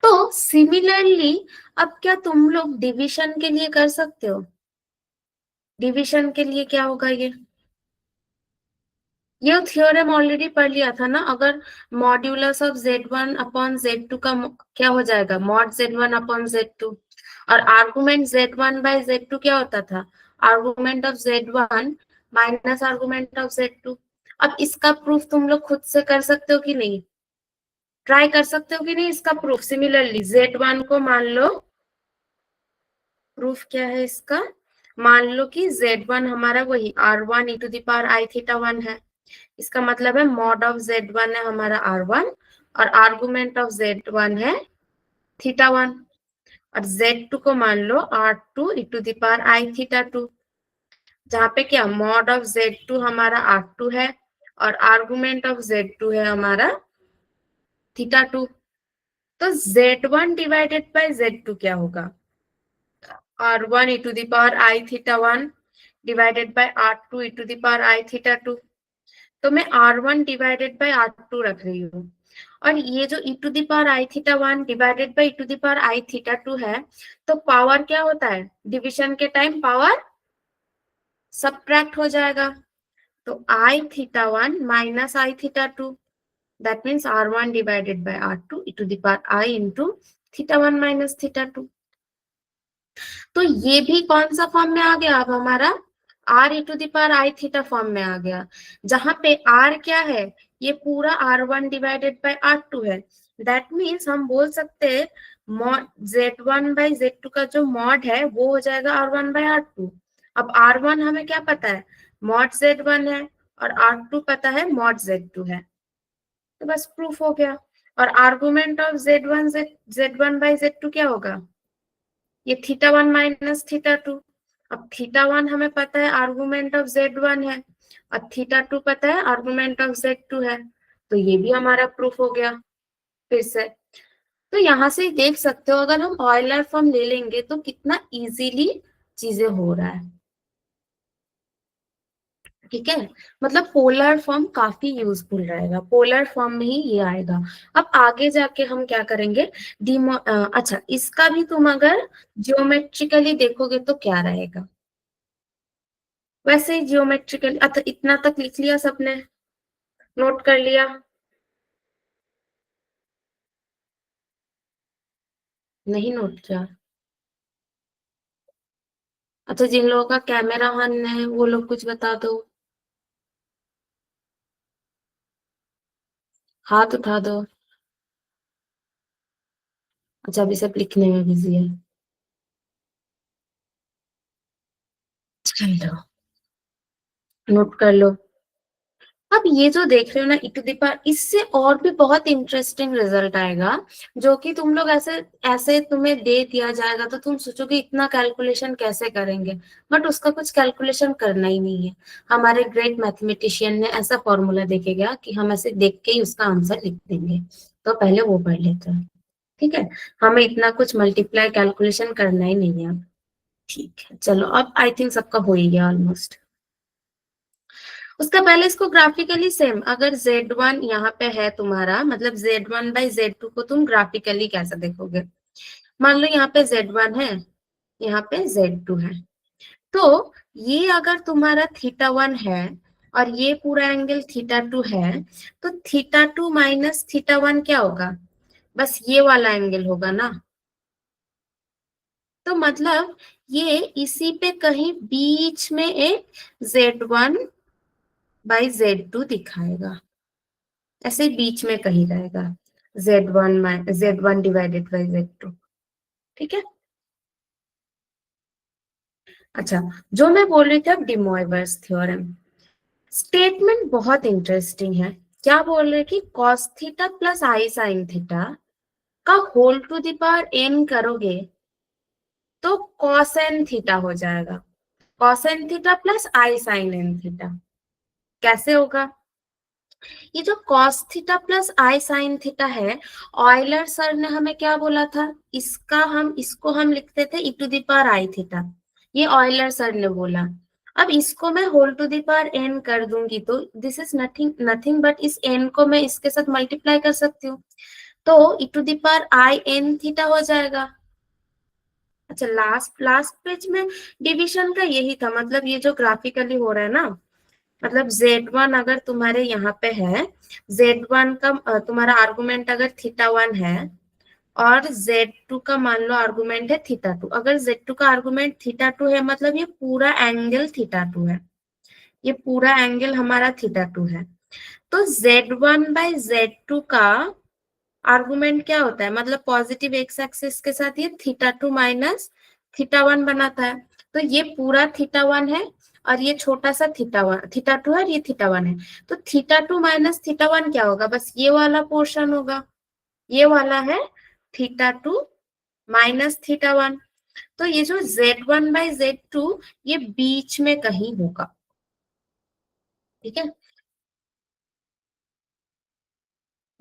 Speaker 1: तो सिमिलरली अब क्या तुम लोग डिवीजन के लिए कर सकते हो? डिवीजन के लिए क्या होगा? ये थ्योरम ऑलरेडी पढ़ लिया था ना। अगर modulus of z1 upon z2 का क्या हो जाएगा? मॉड z1 अपॉन z2, और आर्गुमेंट z1 बाय z2 क्या होता था? Argument of z1 minus argument of z2। अब इसका प्रूफ तुम लोग खुद से कर सकते हो कि नहीं? ट्राई कर सकते हो कि नहीं इसका प्रूफ। सिमिलरली Z1 को मान लो, प्रूफ क्या है इसका, मान लो कि Z1 हमारा वही R1 e to the power I theta 1 है। इसका मतलब है मॉड ऑफ Z1 है हमारा R1 और आर्गुमेंट ऑफ Z1 है थीटा 1, और Z2 को मान लो R2 e to the power I theta 2, जहाँ पे क्या मॉड ऑफ Z2 हमारा R2 है और आर्गुमेंट ऑफ Z2 है हमारा थीटा 2। तो Z1 डिवाइडेड बाय Z2 क्या होगा, R1 e to the power I theta 1 divided by R2 e to the power I theta 2। तो मैं R1 डिवाइडेड बाय R2 रख रही हूँ, और ये जो e to the power I theta 1 divided by e to the power I theta 2 है, तो पावर क्या होता है, डिविजन के टाइम पावर सबट्रैक्ट हो जाएगा। तो I theta 1 minus I theta 2, that means R1 divided by R2 e to the power I into theta 1 minus theta 2। तो ये भी कौन सा फॉर्म में आ गया अब हमारा, R e to the power I theta form में आ गया, जहां पे R क्या है, ये पूरा R1 डिवाइडेड बाय R2 है। दैट मीन्स हम बोल सकते हैं मॉड Z1 बाय Z2 का जो मॉड है वो हो जाएगा R1 बाय R2। अब R1 हमें क्या पता है, मॉड Z1 है, और R2 पता है मॉड Z2 है। तो बस प्रूफ हो गया। और argument of Z1 bye Z2 क्या होगा, ये थीटा 1 माइनस थीटा 2। अब थीटा 1 हमें पता है आर्गुमेंट ऑफ Z1 है, और थीटा 2 पता है आर्गुमेंट ऑफ Z2 है। तो ये भी हमारा प्रूफ हो गया फिर से। तो यहाँ से देख सकते हो अगर हम ऑयलर फॉर्म ले लेंगे तो कितना इजीली चीजें हो रहा है। ठीक है, मतलब पोलर फॉर्म काफी यूजफुल रहेगा, पोलर फॉर्म में ही ये आएगा। अब आगे जाके हम क्या करेंगे, अच्छा इसका भी तुम अगर जियोमेट्रिकली देखोगे तो क्या रहेगा, वैसे ही जियोमेट्रिकली। अच्छा इतना तक लिख लिया सबने, नोट कर लिया, नहीं नोट किया। अच्छा जिन लोगों का कैमरा ऑन है वो लोग कुछ बता दो, हाथ उठा दो। अच्छा अभी सब लिखने में बिजी है, चलो नोट कर लो। अब ये जो देख रहे हो ना e टू द पावर, इससे और भी बहुत इंटरेस्टिंग रिजल्ट आएगा, जो कि तुम लोग ऐसे ऐसे तुम्हें दे दिया जाएगा तो तुम सोचोगे इतना कैलकुलेशन कैसे करेंगे, बट उसका कुछ कैलकुलेशन करना ही नहीं है। हमारे ग्रेट मैथमेटिशियन ने ऐसा फॉर्मूला देके गया कि हम ऐसे देख के ही उसका आंसर लिख देंगे, तो पहले वो पढ़ लेते हैं। ठीक है, हमें इतना कुछ मल्टीप्लाई कैलकुलेशन करना ही नहीं है अब। ठीक है चलो, अब आई थिंक सबका हो ही गया ऑलमोस्ट। उसका पहले इसको ग्राफिकली सेम, अगर Z1 यहाँ पे है तुम्हारा, मतलब Z1 बाई Z2 को तुम ग्राफिकली कैसे देखोगे, मान लो यहाँ पे Z1 है, यहाँ पे Z2 है, तो ये अगर तुम्हारा थीटा 1 है और ये पूरा एंगल थीटा 2 है, तो थीटा 2 माइनस थीटा 1 क्या होगा, बस ये वाला एंगल होगा ना। तो मतलब ये इसी पे कहीं बीच में एक Z1 बाई Z2 दिखाएगा, ऐसे ही बीच में कहीं रहेगा Z1 डिवाइडेड बाई Z2। ठीक है, अच्छा जो मैं बोल रही थी अब डी मोइवर्स थ्योरम, स्टेटमेंट बहुत इंटरेस्टिंग है। क्या बोल रहे कि cos theta plus i sine theta का whole to the power n करोगे तो कॉस एन थीटा हो जाएगा, cos n theta plus i sine n theta. कैसे होगा, ये जो cos theta plus i sine theta है, ऑयलर सर ने हमें क्या बोला था, इसको हम लिखते थे e to the power i theta, ये ऑयलर सर ने बोला। अब इसको मैं whole to the power n कर दूंगी तो this is nothing nothing but इस n को मैं इसके साथ मल्टीप्लाई कर सकती हूँ, तो e to the power i n theta हो जाएगा। अच्छा लास्ट लास्ट पेज में डिवीजन का यही था, मतलब ये जो ग्राफिकली हो रहा है ना, मतलब Z1 अगर तुम्हारे यहाँ पे है, Z1 का तुम्हारा आर्गुमेंट अगर थीटा 1 है और Z2 का मान लो आर्गुमेंट है थीटा 2, अगर Z2 का आर्गुमेंट थीटा 2 है मतलब ये पूरा एंगल थीटा 2 है, ये पूरा एंगल हमारा थीटा 2 है। तो Z1 बाई Z2 का आर्गुमेंट क्या होता है, मतलब पॉजिटिव एक्स एक्सिस के साथ ये थीटा 2 माइनस थीटा 1 बनाता है। तो ये पूरा थीटा 1 है और ये छोटा सा थीटा 2 है और ये थीटा 1 है। तो थीटा 2 माइनस थीटा 1 क्या होगा, बस ये वाला पोर्शन होगा, ये वाला है थीटा 2 माइनस थीटा 1। तो ये जो Z1/Z2 ये बीच में कहीं होगा, ठीक है।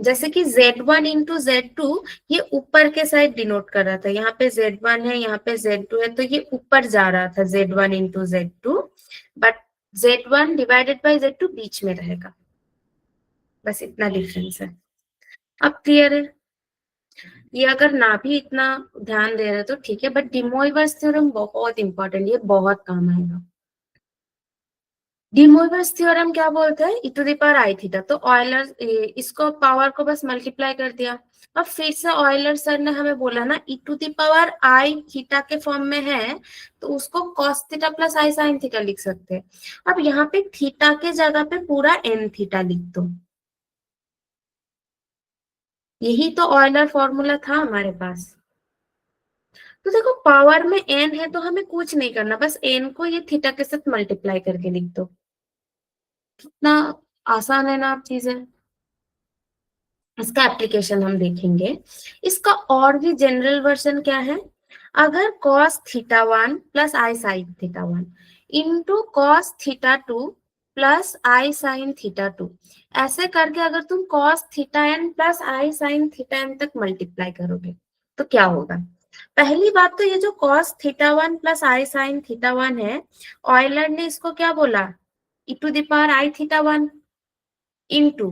Speaker 1: जैसे कि Z1 into Z2 ये ऊपर के साइड डिनोट कर रहा था, यहाँ पे Z1 है, यहाँ पे Z2 है, तो ये ऊपर जा रहा था Z1 into Z2, but Z1 divided by Z2 बीच में रहेगा, बस इतना डिफरेंस है। अब क्लियर है। ये अगर ना भी इतना ध्यान दे रहे तो ठीक है, बट डिमोइवर्स थ्योरम बहुत इंपॉर्टेंट, ये बहुत काम आएगा। डिमोइवर्स थ्योरम क्या बोलते हैं, e⁻i थीटा। तो ऑयलर इसको पावर को बस मल्टीप्लाई कर दिया। अब फिर से ऑयलर सर ने हमें बोला ना e⁻i थीटा के फॉर्म में है, तो उसको cos theta plus i sin theta लिख सकते हैं। अब यहाँ पे थीटा के जगह पे पूरा n थीटा लिख दो, यही तो ऑयलर फॉर्मूला था हमारे पास। तो देखो पावर में n है तो हमें कुछ नहीं करना, बस n को ये थीटा के साथ मल्टीप्लाई करके लिख दो। कितना आसान है ना आप चीजें। इसका एप्लीकेशन हम देखेंगे। इसका और भी जनरल वर्जन क्या है, अगर cos theta 1 plus i sine theta 1 into cos theta 2 plus i sine theta 2, ऐसे करके अगर तुम cos theta n plus i sine theta n तक मल्टीप्लाई करोगे तो क्या होगा। पहली बात तो ये जो cos theta 1 plus i sine theta 1 है, ऑयलर ने इसको क्या बोला, e⁻i थीटा 1 इंटू,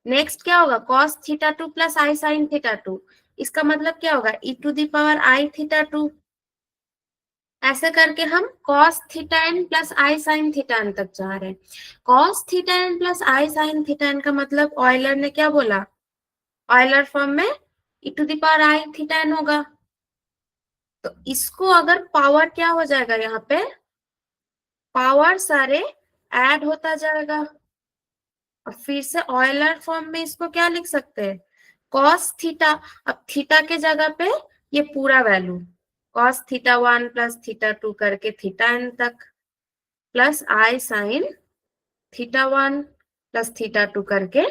Speaker 1: नेक्स्ट क्या होगा cos theta 2 plus i sine theta 2, इसका मतलब क्या होगा e⁻i थीटा 2। ऐसे करके हम cos theta n plus i sine theta n तक जा रहे हैं। cos theta n plus i sine theta n का मतलब ऑयलर ने क्या बोला, ऑयलर फॉर्म में e⁻i थीटा n होगा। तो इसको अगर पावर क्या हो जाएगा, यहाँ पे पावर सारे ऐड होता जाएगा, और फिर से ऑयलर फॉर्म में इसको क्या लिख सकते हैं, cos थीटा। अब थीटा के जगह पे ये पूरा value cos theta 1 plus theta 2 करके थीटा n तक, plus i sine theta 1 plus theta 2 करके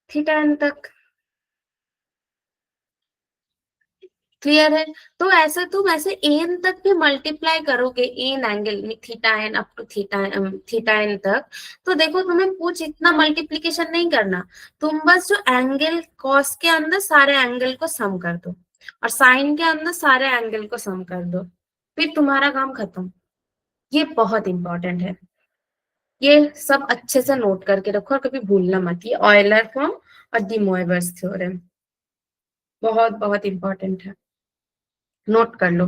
Speaker 1: थीटा n तक। क्लियर है। तो ऐसे तुम ऐसे एन तक भी मल्टीप्लाई करोगे, एन एंगल में theta n up to theta n तक, तो देखो तुम्हें कुछ इतना मल्टीप्लीकेशन नहीं करना, तुम बस जो एंगल कॉस के अंदर सारे एंगल को सम कर दो और साइन के अंदर सारे एंगल को सम कर दो, फिर तुम्हारा काम खत्म। ये बहुत इंपॉर्टेंट है, ये सब अच्छे से नोट करके रखो और कभी भूलना मत, ये ऑयलर फॉर्म और डी मोइवर्स थ्योरम बहुत बहुत इंपॉर्टेंट है, नोट कर लो।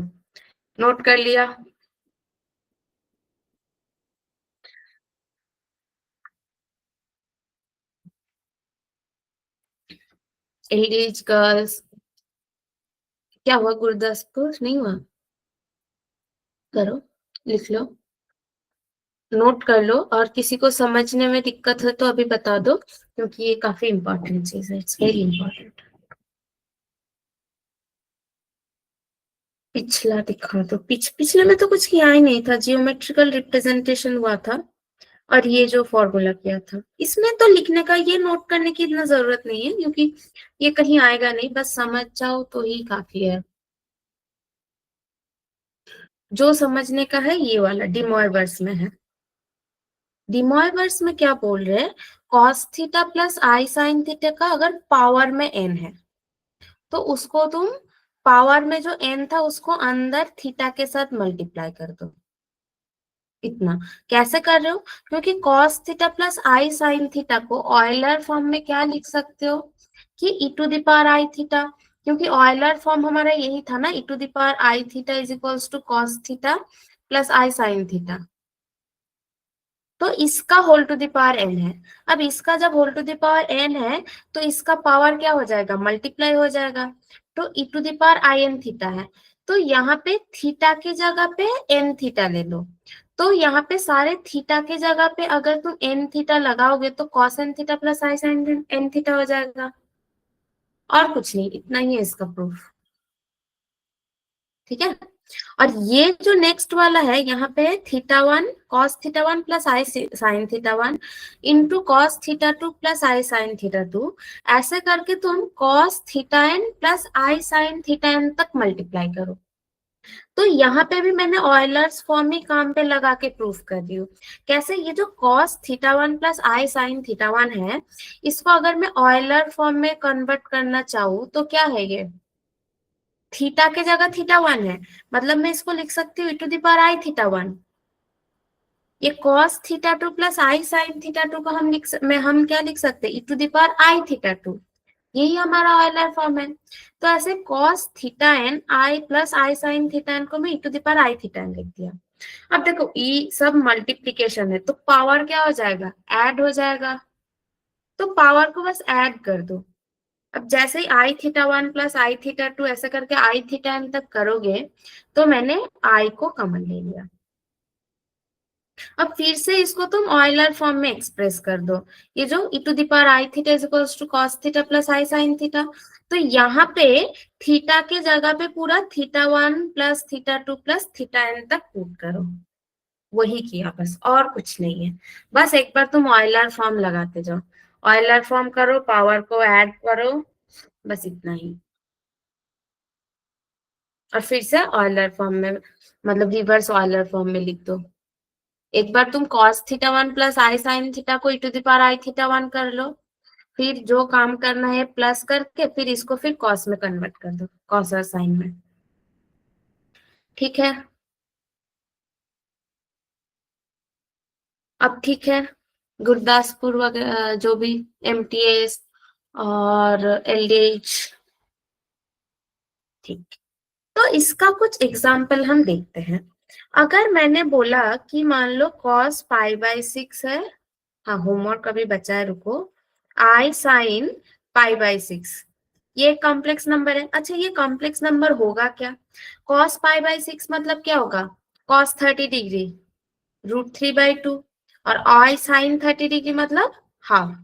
Speaker 1: नोट कर लिया। एलिज गर्ल्स, क्या हुआ, गुरदासपुर नहीं हुआ, करो, लिख लो, नोट कर लो, और किसी को समझने में दिक्कत हो तो अभी बता दो, क्योंकि ये काफी इंपॉर्टेंट चीज है, इट्स वेरी इंपॉर्टेंट। पिछला दिखा दो, पिछले में तो कुछ किया ही नहीं था, जियोमेट्रिकल रिप्रेजेंटेशन हुआ था और ये जो फॉर्मूला किया था, इसमें तो लिखने का, ये नोट करने की इतना जरूरत नहीं है क्योंकि ये कहीं आएगा नहीं, बस समझ जाओ तो ही काफी है। जो समझने का है ये वाला डिमॉइवर्स में है। डिमॉइवर्स में क्या बोल रहे हैं, cos theta plus i sine theta का अगर पावर में n है तो उसको तुम पावर में जो n था उसको अंदर थीटा के साथ मल्टीप्लाई कर दो, इतना। कैसे कर रहे हो, क्योंकि cos theta plus i sine theta को ऑयलर फॉर्म में क्या लिख सकते हो कि e⁻i थीटा, क्योंकि ऑयलर फॉर्म हमारा यही था ना, e⁻i theta is equals to cos theta plus i sine theta. तो इसका whole to the power n है। अब इसका जब whole to the power n है तो इसका पावर क्या हो जाएगा, मल्टीप्लाई हो जाएगा, तो e⁻in थीटा है। तो यहाँ पे थीटा की जगह पे n थीटा ले लो, तो यहाँ पे सारे थीटा के जगह पे अगर तुम n थीटा लगाओगे तो cos n theta plus i sign n theta हो जाएगा। और कुछ नहीं, इतना ही है इसका प्रूफ। ठीक है। और ये जो नेक्स्ट वाला है यहाँ पे theta 1 cos theta 1 plus i sine theta 1 into cos theta 2 plus i sine theta 2, ऐसे करके तुम cos theta n plus i sine theta n तक मल्टीप्लाई करो। तो यहाँ पे भी मैंने ऑयलर्स फॉर्म ही काम पे लगा के प्रूफ कर दी हूँ। कैसे? ये जो cos theta 1 plus i sine theta 1 है, इसको अगर मैं ऑयलर फॉर्म में कन्वर्ट करना चाहूँ तो क्या है ये? थीटा के जगह थीटा 1 है, मतलब मैं इसको लिख सकती हूँ e⁻i⁻1। ये cos θ2 प्लस आई साइन θ2 को हम क्या लिख सकते हैं? e⁻i⁻2। यही हमारा ऑयलर फॉर्म है। तो ऐसे cos θn I plus i sign θn को मैं e⁻i⁻n लिख दिया। अब देखो ई सब मल्टीप्लीकेशन है, तो पावर क्या हो जाएगा? ऐड हो जाएगा। तो पावर को बस ऐड कर दो। अब जैसे ही i⁻1 प्लस i⁻2 ऐसे करके i⁻n तक करोगे तो मैंने i को कॉमन ले लिया। अब फिर से इसको तुम ऑयलर फॉर्म में एक्सप्रेस कर दो। ये जो e⁻i⁻θ is equals to cos theta plus i sine theta, तो यहाँ पे थीटा के जगह पे पूरा θ1 प्लस θ2 प्लस θn तक पुट करो। वही किया बस, और कुछ नहीं है। बस एक बार तुम ऑयलर फॉर्म लगाते जाओ, ऑयलर फॉर्म करो, पावर को ऐड करो, बस इतना ही। और फिर से ऑयलर फॉर्म में, मतलब रिवर्स ऑयलर फॉर्म में लिख दो। एक बार तुम cos θ1 plus i sine theta को e⁻i⁻1 कर लो, फिर जो काम करना है प्लस करके फिर इसको फिर cos में कन्वर्ट कर दो, cos और साइन में। ठीक है। अब ठीक है, गुरदासपुर वगैरह जो भी MTS और LDH, ठीक। तो इसका कुछ एग्जाम्पल हम देखते हैं। अगर मैंने बोला कि मान लो cos π/6 है, हाँ होमवर्क अभी बचा है, रुको, आई साइन π/6, ये कॉम्प्लेक्स नंबर है। अच्छा ये कॉम्प्लेक्स नंबर होगा क्या? cos π/6 मतलब क्या होगा? cos 30 डिग्री √3/2, और आई साइन 30 डिग्री मतलब हाफ।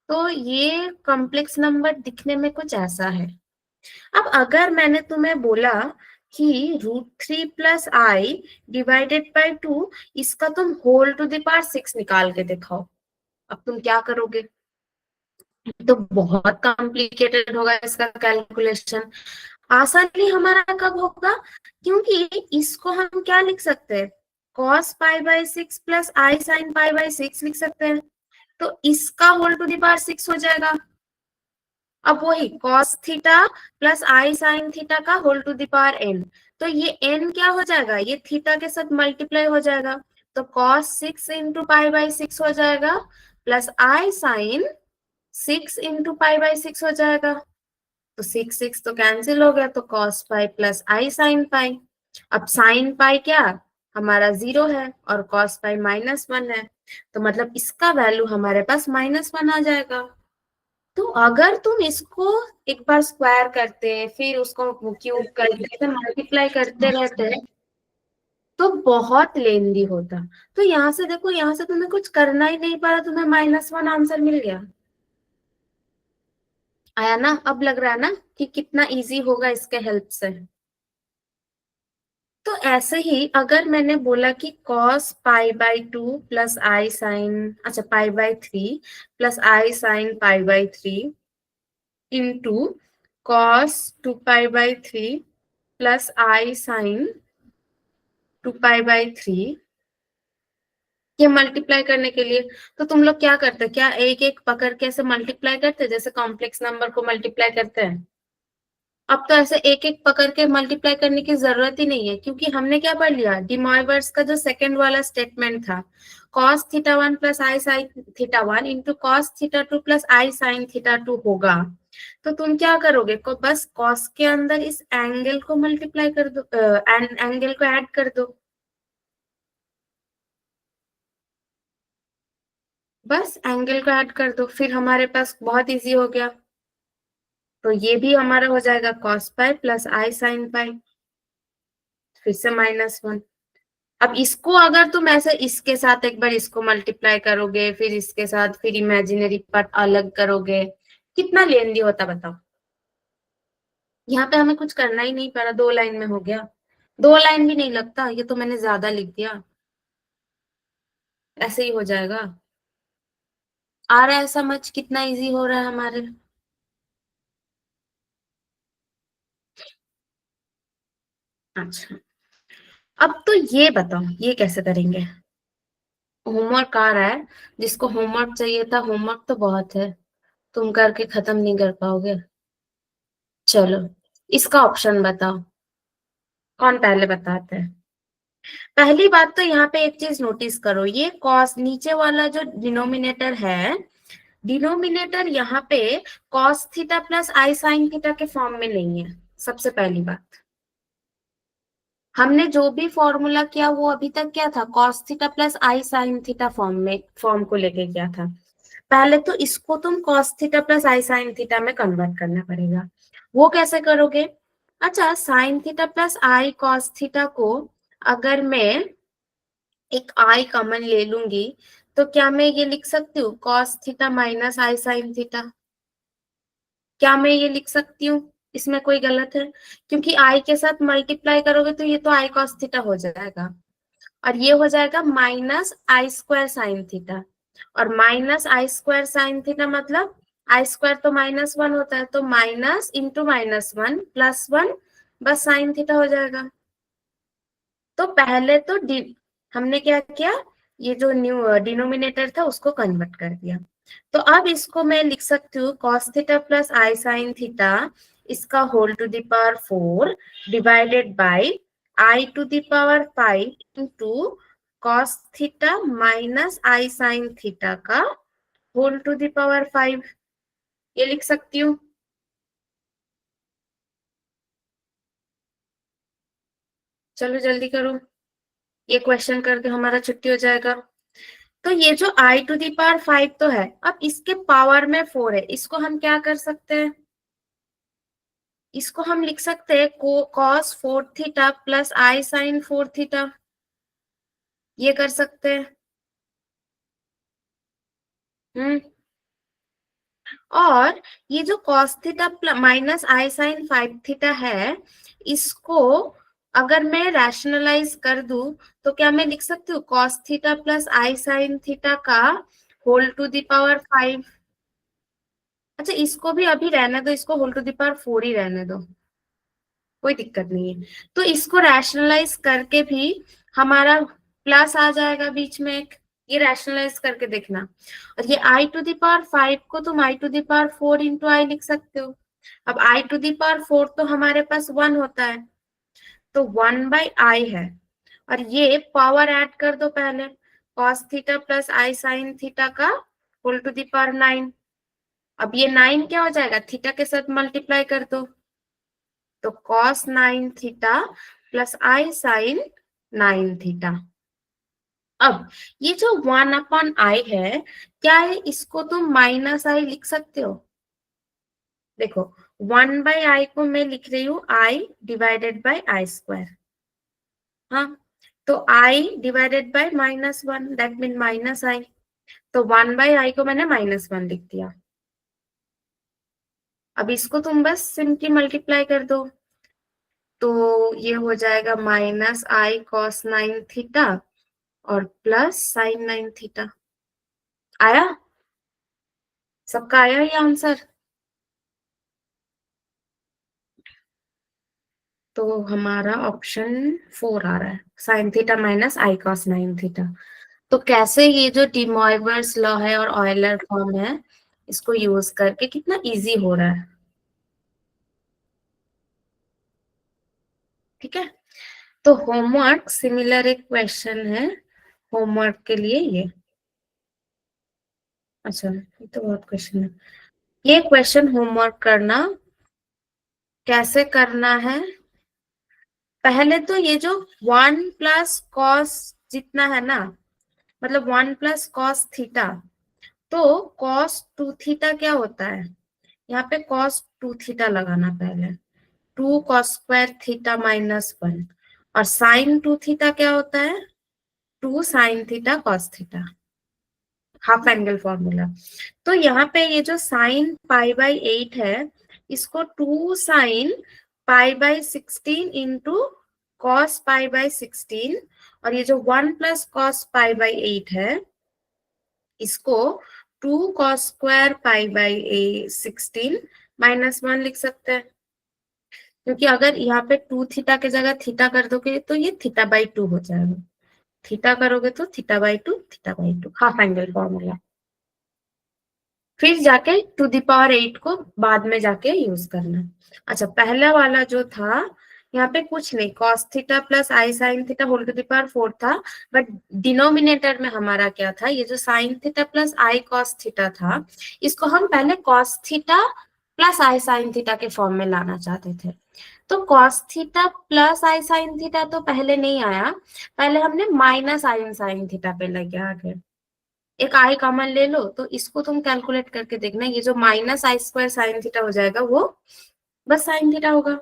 Speaker 1: तो ये कॉम्प्लेक्स नंबर दिखने में कुछ ऐसा है। अब अगर मैंने तुम्हें बोला कि √3 प्लस आई डिवाइडेड बाई 2, इसका तुम होल टू द पावर 6 निकाल के दिखाओ, अब तुम क्या करोगे? तो बहुत कॉम्प्लिकेटेड होगा इसका कैलकुलेशन। आसानी हमारा कब होगा? क्योंकि इसको हम क्या लिख सकते हैं? cos π/6 प्लस आई साइन π/6 लिख सकते हैं। तो इसका होल टू द पावर 6 हो जाएगा। अब वही cos theta plus i sine theta का whole to the power n, तो ये n क्या हो जाएगा? ये थीटा के साथ मल्टीप्लाई हो जाएगा, तो cos 6 इंटू π/6 हो जाएगा, प्लस आई साइन 6 इंटू π/6 हो जाएगा। तो 6 तो कैंसिल हो गया, तो cos pi plus i sine पाई। अब साइन पाई क्या हमारा 0 है और cos पाई -1 है, तो मतलब इसका वैल्यू हमारे पास -1 आ जाएगा। तो अगर तुम इसको एक बार स्क्वायर करते फिर उसको क्यूब करते फिर मल्टीप्लाई करते रहते तो बहुत लेंदी होता। तो यहाँ से देखो, यहाँ से तुम्हें कुछ करना ही नहीं पड़ा, तुम्हें -1 आंसर मिल गया। आया ना? अब लग रहा है ना कि कितना इजी होगा इसके हेल्प से। तो ऐसे ही अगर मैंने बोला कि cos π/2 प्लस आई साइन, अच्छा π/3 plus i sign π/3 into cos 2π/3 plus i sign 2π/3, ये मल्टीप्लाई करने के लिए, तो तुम लोग क्या करते? क्या एक एक पकड़ के ऐसे मल्टीप्लाई करते जैसे कॉम्प्लेक्स नंबर को मल्टीप्लाई करते हैं? अब तो ऐसे एक एक पकड़ के मल्टीप्लाई करने की जरूरत ही नहीं है, क्योंकि हमने क्या पढ़ लिया? डी मॉयवर्स का जो सेकंड वाला स्टेटमेंट था, cos θ1 plus i sign θ1 into cos θ2 plus i sign θ2 होगा। तो तुम क्या करोगे? को बस cos के अंदर इस एंगल को मल्टीप्लाई कर दो, एंगल को ऐड कर दो, बस एंगल को ऐड कर दो, फिर हमारे पास बहुत इजी हो गया। तो ये भी हमारा हो जाएगा cos pi plus i sine पाई, फिर से -1। अब इसको अगर तुम ऐसे इसके साथ एक बार इसको मल्टीप्लाई करोगे, फिर इसके साथ, फिर इमेजिनरी पार्ट अलग करोगे, कितना लेंदी होता बताओ? यहाँ पे हमें कुछ करना ही नहीं पड़ा, 2 लाइन में हो गया। 2 लाइन भी नहीं लगता, ये तो मैंने ज्यादा लिख दिया, ऐसे ही हो जाएगा। आ रहा है समझ कितना इजी हो रहा है हमारे। अच्छा, अब तो ये बताओ ये कैसे करेंगे। होमवर्क आ रहा है, जिसको होमवर्क चाहिए था, होमवर्क तो बहुत है, तुम करके खत्म नहीं कर पाओगे। चलो, इसका ऑप्शन बताओ, कौन पहले बताते हैं। पहली बात तो यहाँ पे एक चीज नोटिस करो, ये कॉस नीचे वाला जो डिनोमिनेटर है, डिनोमिनेटर यहाँ पे cos theta plus i sine theta के फॉर्म में नहीं है। सबसे पहली बात, हमने जो भी फॉर्मूला किया वो अभी तक क्या था, cos theta plus i sine theta form को लेके किया था। पहले तो इसको तुम cos theta plus i sine theta में कन्वर्ट करना पड़ेगा। वो कैसे करोगे। अच्छा, sine theta plus I cos theta को अगर मैं एक आई कॉमन ले लूंगी, तो क्या मैं ये लिख सकती हूँ cos theta minus i sine theta. क्या मैं ये लिख सकती हूँ, इसमें कोई गलत है। क्योंकि आई के साथ मल्टीप्लाई करोगे तो ये तो आई कॉस थीटा हो जाएगा, और ये हो जाएगा माइनस आई स्क्वायर साइन थीटा। और माइनस आई स्क्वायर साइन थीटा मतलब आई स्क्वायर तो -1 होता है, तो माइनस इंटू -1 +1, बस साइन थीटा हो जाएगा। तो पहले तो हमने क्या किया, ये जो न्यू डिनोमिनेटर था उसको कन्वर्ट कर दिया। तो अब इसको मैं लिख सकती हूँ cos theta plus i sine theta, इसका whole to the power 4 divided by i to the power 5 into cos theta minus i sine theta का होल टू द पावर 5, ये लिख सकती हूँ। चलो जल्दी करो, ये क्वेश्चन करके हमारा छुट्टी हो जाएगा। तो ये जो आई टू दी पावर 5 तो है, अब इसके पावर में 4 है, इसको हम क्या कर सकते हैं, इसको हम लिख सकते हैं cos 4 theta plus i sign 4 theta, ये कर सकते हैं। हम्म। और ये जो cos theta minus i sign 5 theta है, इसको अगर मैं रैशनलाइज कर दूं, तो क्या मैं लिख सकती हूँ cos theta plus i sine theta का होल टू दी पावर 5। अच्छा, इसको भी अभी रहने दो, इसको होल टू दी पावर 4 ही रहने दो, कोई दिक्कत नहीं है। तो इसको रैशनलाइज करके भी हमारा प्लस आ जाएगा बीच में एक, ये रैशनलाइज करके देखना। और ये आई टू दी पावर 5 को तुम आई टू दी पावर 4 इंटू आई लिख सकते हो। अब आई टू दी पावर 4 तो हमारे पास 1 होता है, तो 1/i है। और ये पावर ऐड कर दो पहले, cos theta plus i sine theta का होल टू दी पावर 9। अब ये 9 क्या हो जाएगा, थीटा के साथ मल्टीप्लाई कर दो, तो cos 9 theta plus i sign 9 theta. अब ये जो 1/i है, क्या है, इसको तुम माइनस आई लिख सकते हो। देखो, 1/i को मैं लिख रही हूँ i divided by i square. हाँ, तो i divided by -1 that mean minus i, तो 1/i को मैंने -1 लिख दिया। अब इसको तुम बस सिंपली मल्टीप्लाई कर दो, तो ये हो जाएगा माइनस आई कॉस 9 थीटा और प्लस साइन 9 थीटा। आया, सबका आया ये आंसर। तो हमारा ऑप्शन 4 आ रहा है, sine theta minus I cos 9 theta. तो कैसे ये जो डी मॉइवर्स लॉ है और ऑयलर फॉर्म है, इसको यूज करके कितना इजी हो रहा है। ठीक है, तो होमवर्क सिमिलर एक क्वेश्चन है होमवर्क के लिए ये। अच्छा, ये तो बहुत क्वेश्चन है, ये क्वेश्चन होमवर्क करना, कैसे करना है। पहले तो ये जो 1 + cos जितना है ना, मतलब 1 + cos थीटा, तो cos 2 थीटा क्या होता है, यहाँ पे cos 2 थीटा लगाना पहले, 2 cos² थीटा -1। और sin 2 थीटा क्या होता है, 2 sin theta cos theta, half angle formula. तो यहाँ पे ये जो sin π/8 है, इसको 2 sign pi by 16 into cos pi by 16, और ये जो 1 प्लस कॉस पाई बाई 8 है, इसको 2 cos square pi by 16 minus 1 लिख सकते हैं, क्योंकि अगर यहाँ पे 2 थीटा के जगह थीटा कर दोगे तो ये थीटा बाई 2 हो जाएगा, थीटा करोगे तो theta by 2, theta by 2, half angle formula. फिर जाके टू द पावर 8 को बाद में जाके यूज करना। अच्छा, पहला वाला जो था, यहाँ पे कुछ नहीं, cos theta plus i sine theta whole to the power 4 था, बट डिनोमिनेटर में हमारा क्या था, ये जो sine theta plus I cos theta था, इसको हम पहले cos theta plus i sine theta के फॉर्म में लाना चाहते थे। तो cos theta plus i sine theta तो पहले नहीं आया, पहले हमने माइनस आई साइन थीटा पे लगे आ गए। एक आई कॉमन ले लो, तो इसको तुम कैलकुलेट करके देखना, ये जो माइनस आई स्क्वायर साइन थीटा हो जाएगा वो बस साइन थीटा होगा।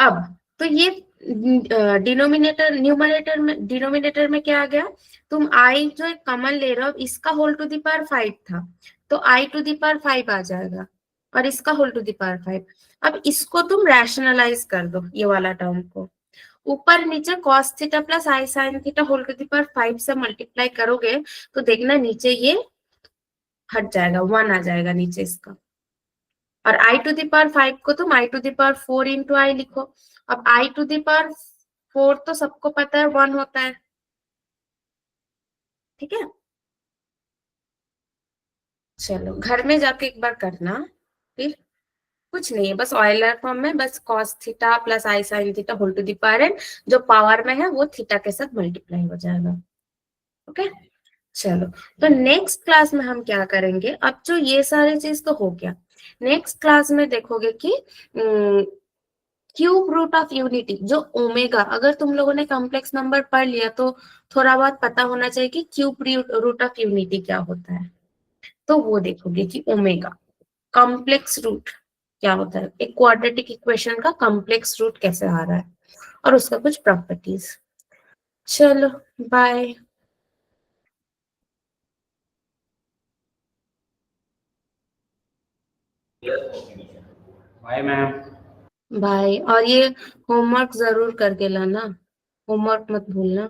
Speaker 1: अब तो ये डिनोमिनेटर न्यूमरेटर में, डिनोमिनेटर में क्या आ गया, तुम आई जो एक कॉमन ले रहे हो, इसका होल टू द पावर 5 था, तो आई टू द पावर 5 आ जाएगा, और इसका होल टू द पावर 5। अब इसको तुम रैशनलाइज कर दो, ये वाला टर्म को ऊपर नीचे cos theta plus i sine theta whole to the power 5 से मल्टीप्लाई करोगे, तो देखना नीचे ये हट जाएगा, 1 आ जाएगा नीचे इसका, और आई टू द पावर 5 को तुम आई टू द पावर 4 इंटू आई लिखो। अब आई टू द पावर 4 तो सबको पता है 1 होता है, ठीक है। चलो घर में जाके एक बार करना, फिर कुछ नहीं है, बस ऑयलर फॉर्म में बस cos theta plus i sine theta whole to the power n, जो पावर में है वो थीटा के साथ मल्टीप्लाई हो जाएगा। ओके, चलो, तो नेक्स्ट क्लास में हम क्या करेंगे, अब जो ये सारी चीज तो हो गया, नेक्स्ट क्लास में देखोगे कि क्यूब रूट ऑफ यूनिटी, जो ओमेगा, अगर तुम लोगों ने कॉम्प्लेक्स नंबर पढ़ लिया तो थोड़ा बहुत पता होना चाहिए कि क्यूब रूट ऑफ यूनिटी क्या होता है, तो वो देखोगे कि ओमेगा कॉम्प्लेक्स रूट क्या होता है, एक क्वाड्रेटिक इक्वेशन का कॉम्प्लेक्स रूट कैसे आ रहा है, और उसका कुछ प्रॉपर्टीज। चलो, बाय।
Speaker 2: Bye ma'am.
Speaker 1: बाय, और ये होमवर्क जरूर करके लाना, होमवर्क मत भूलना।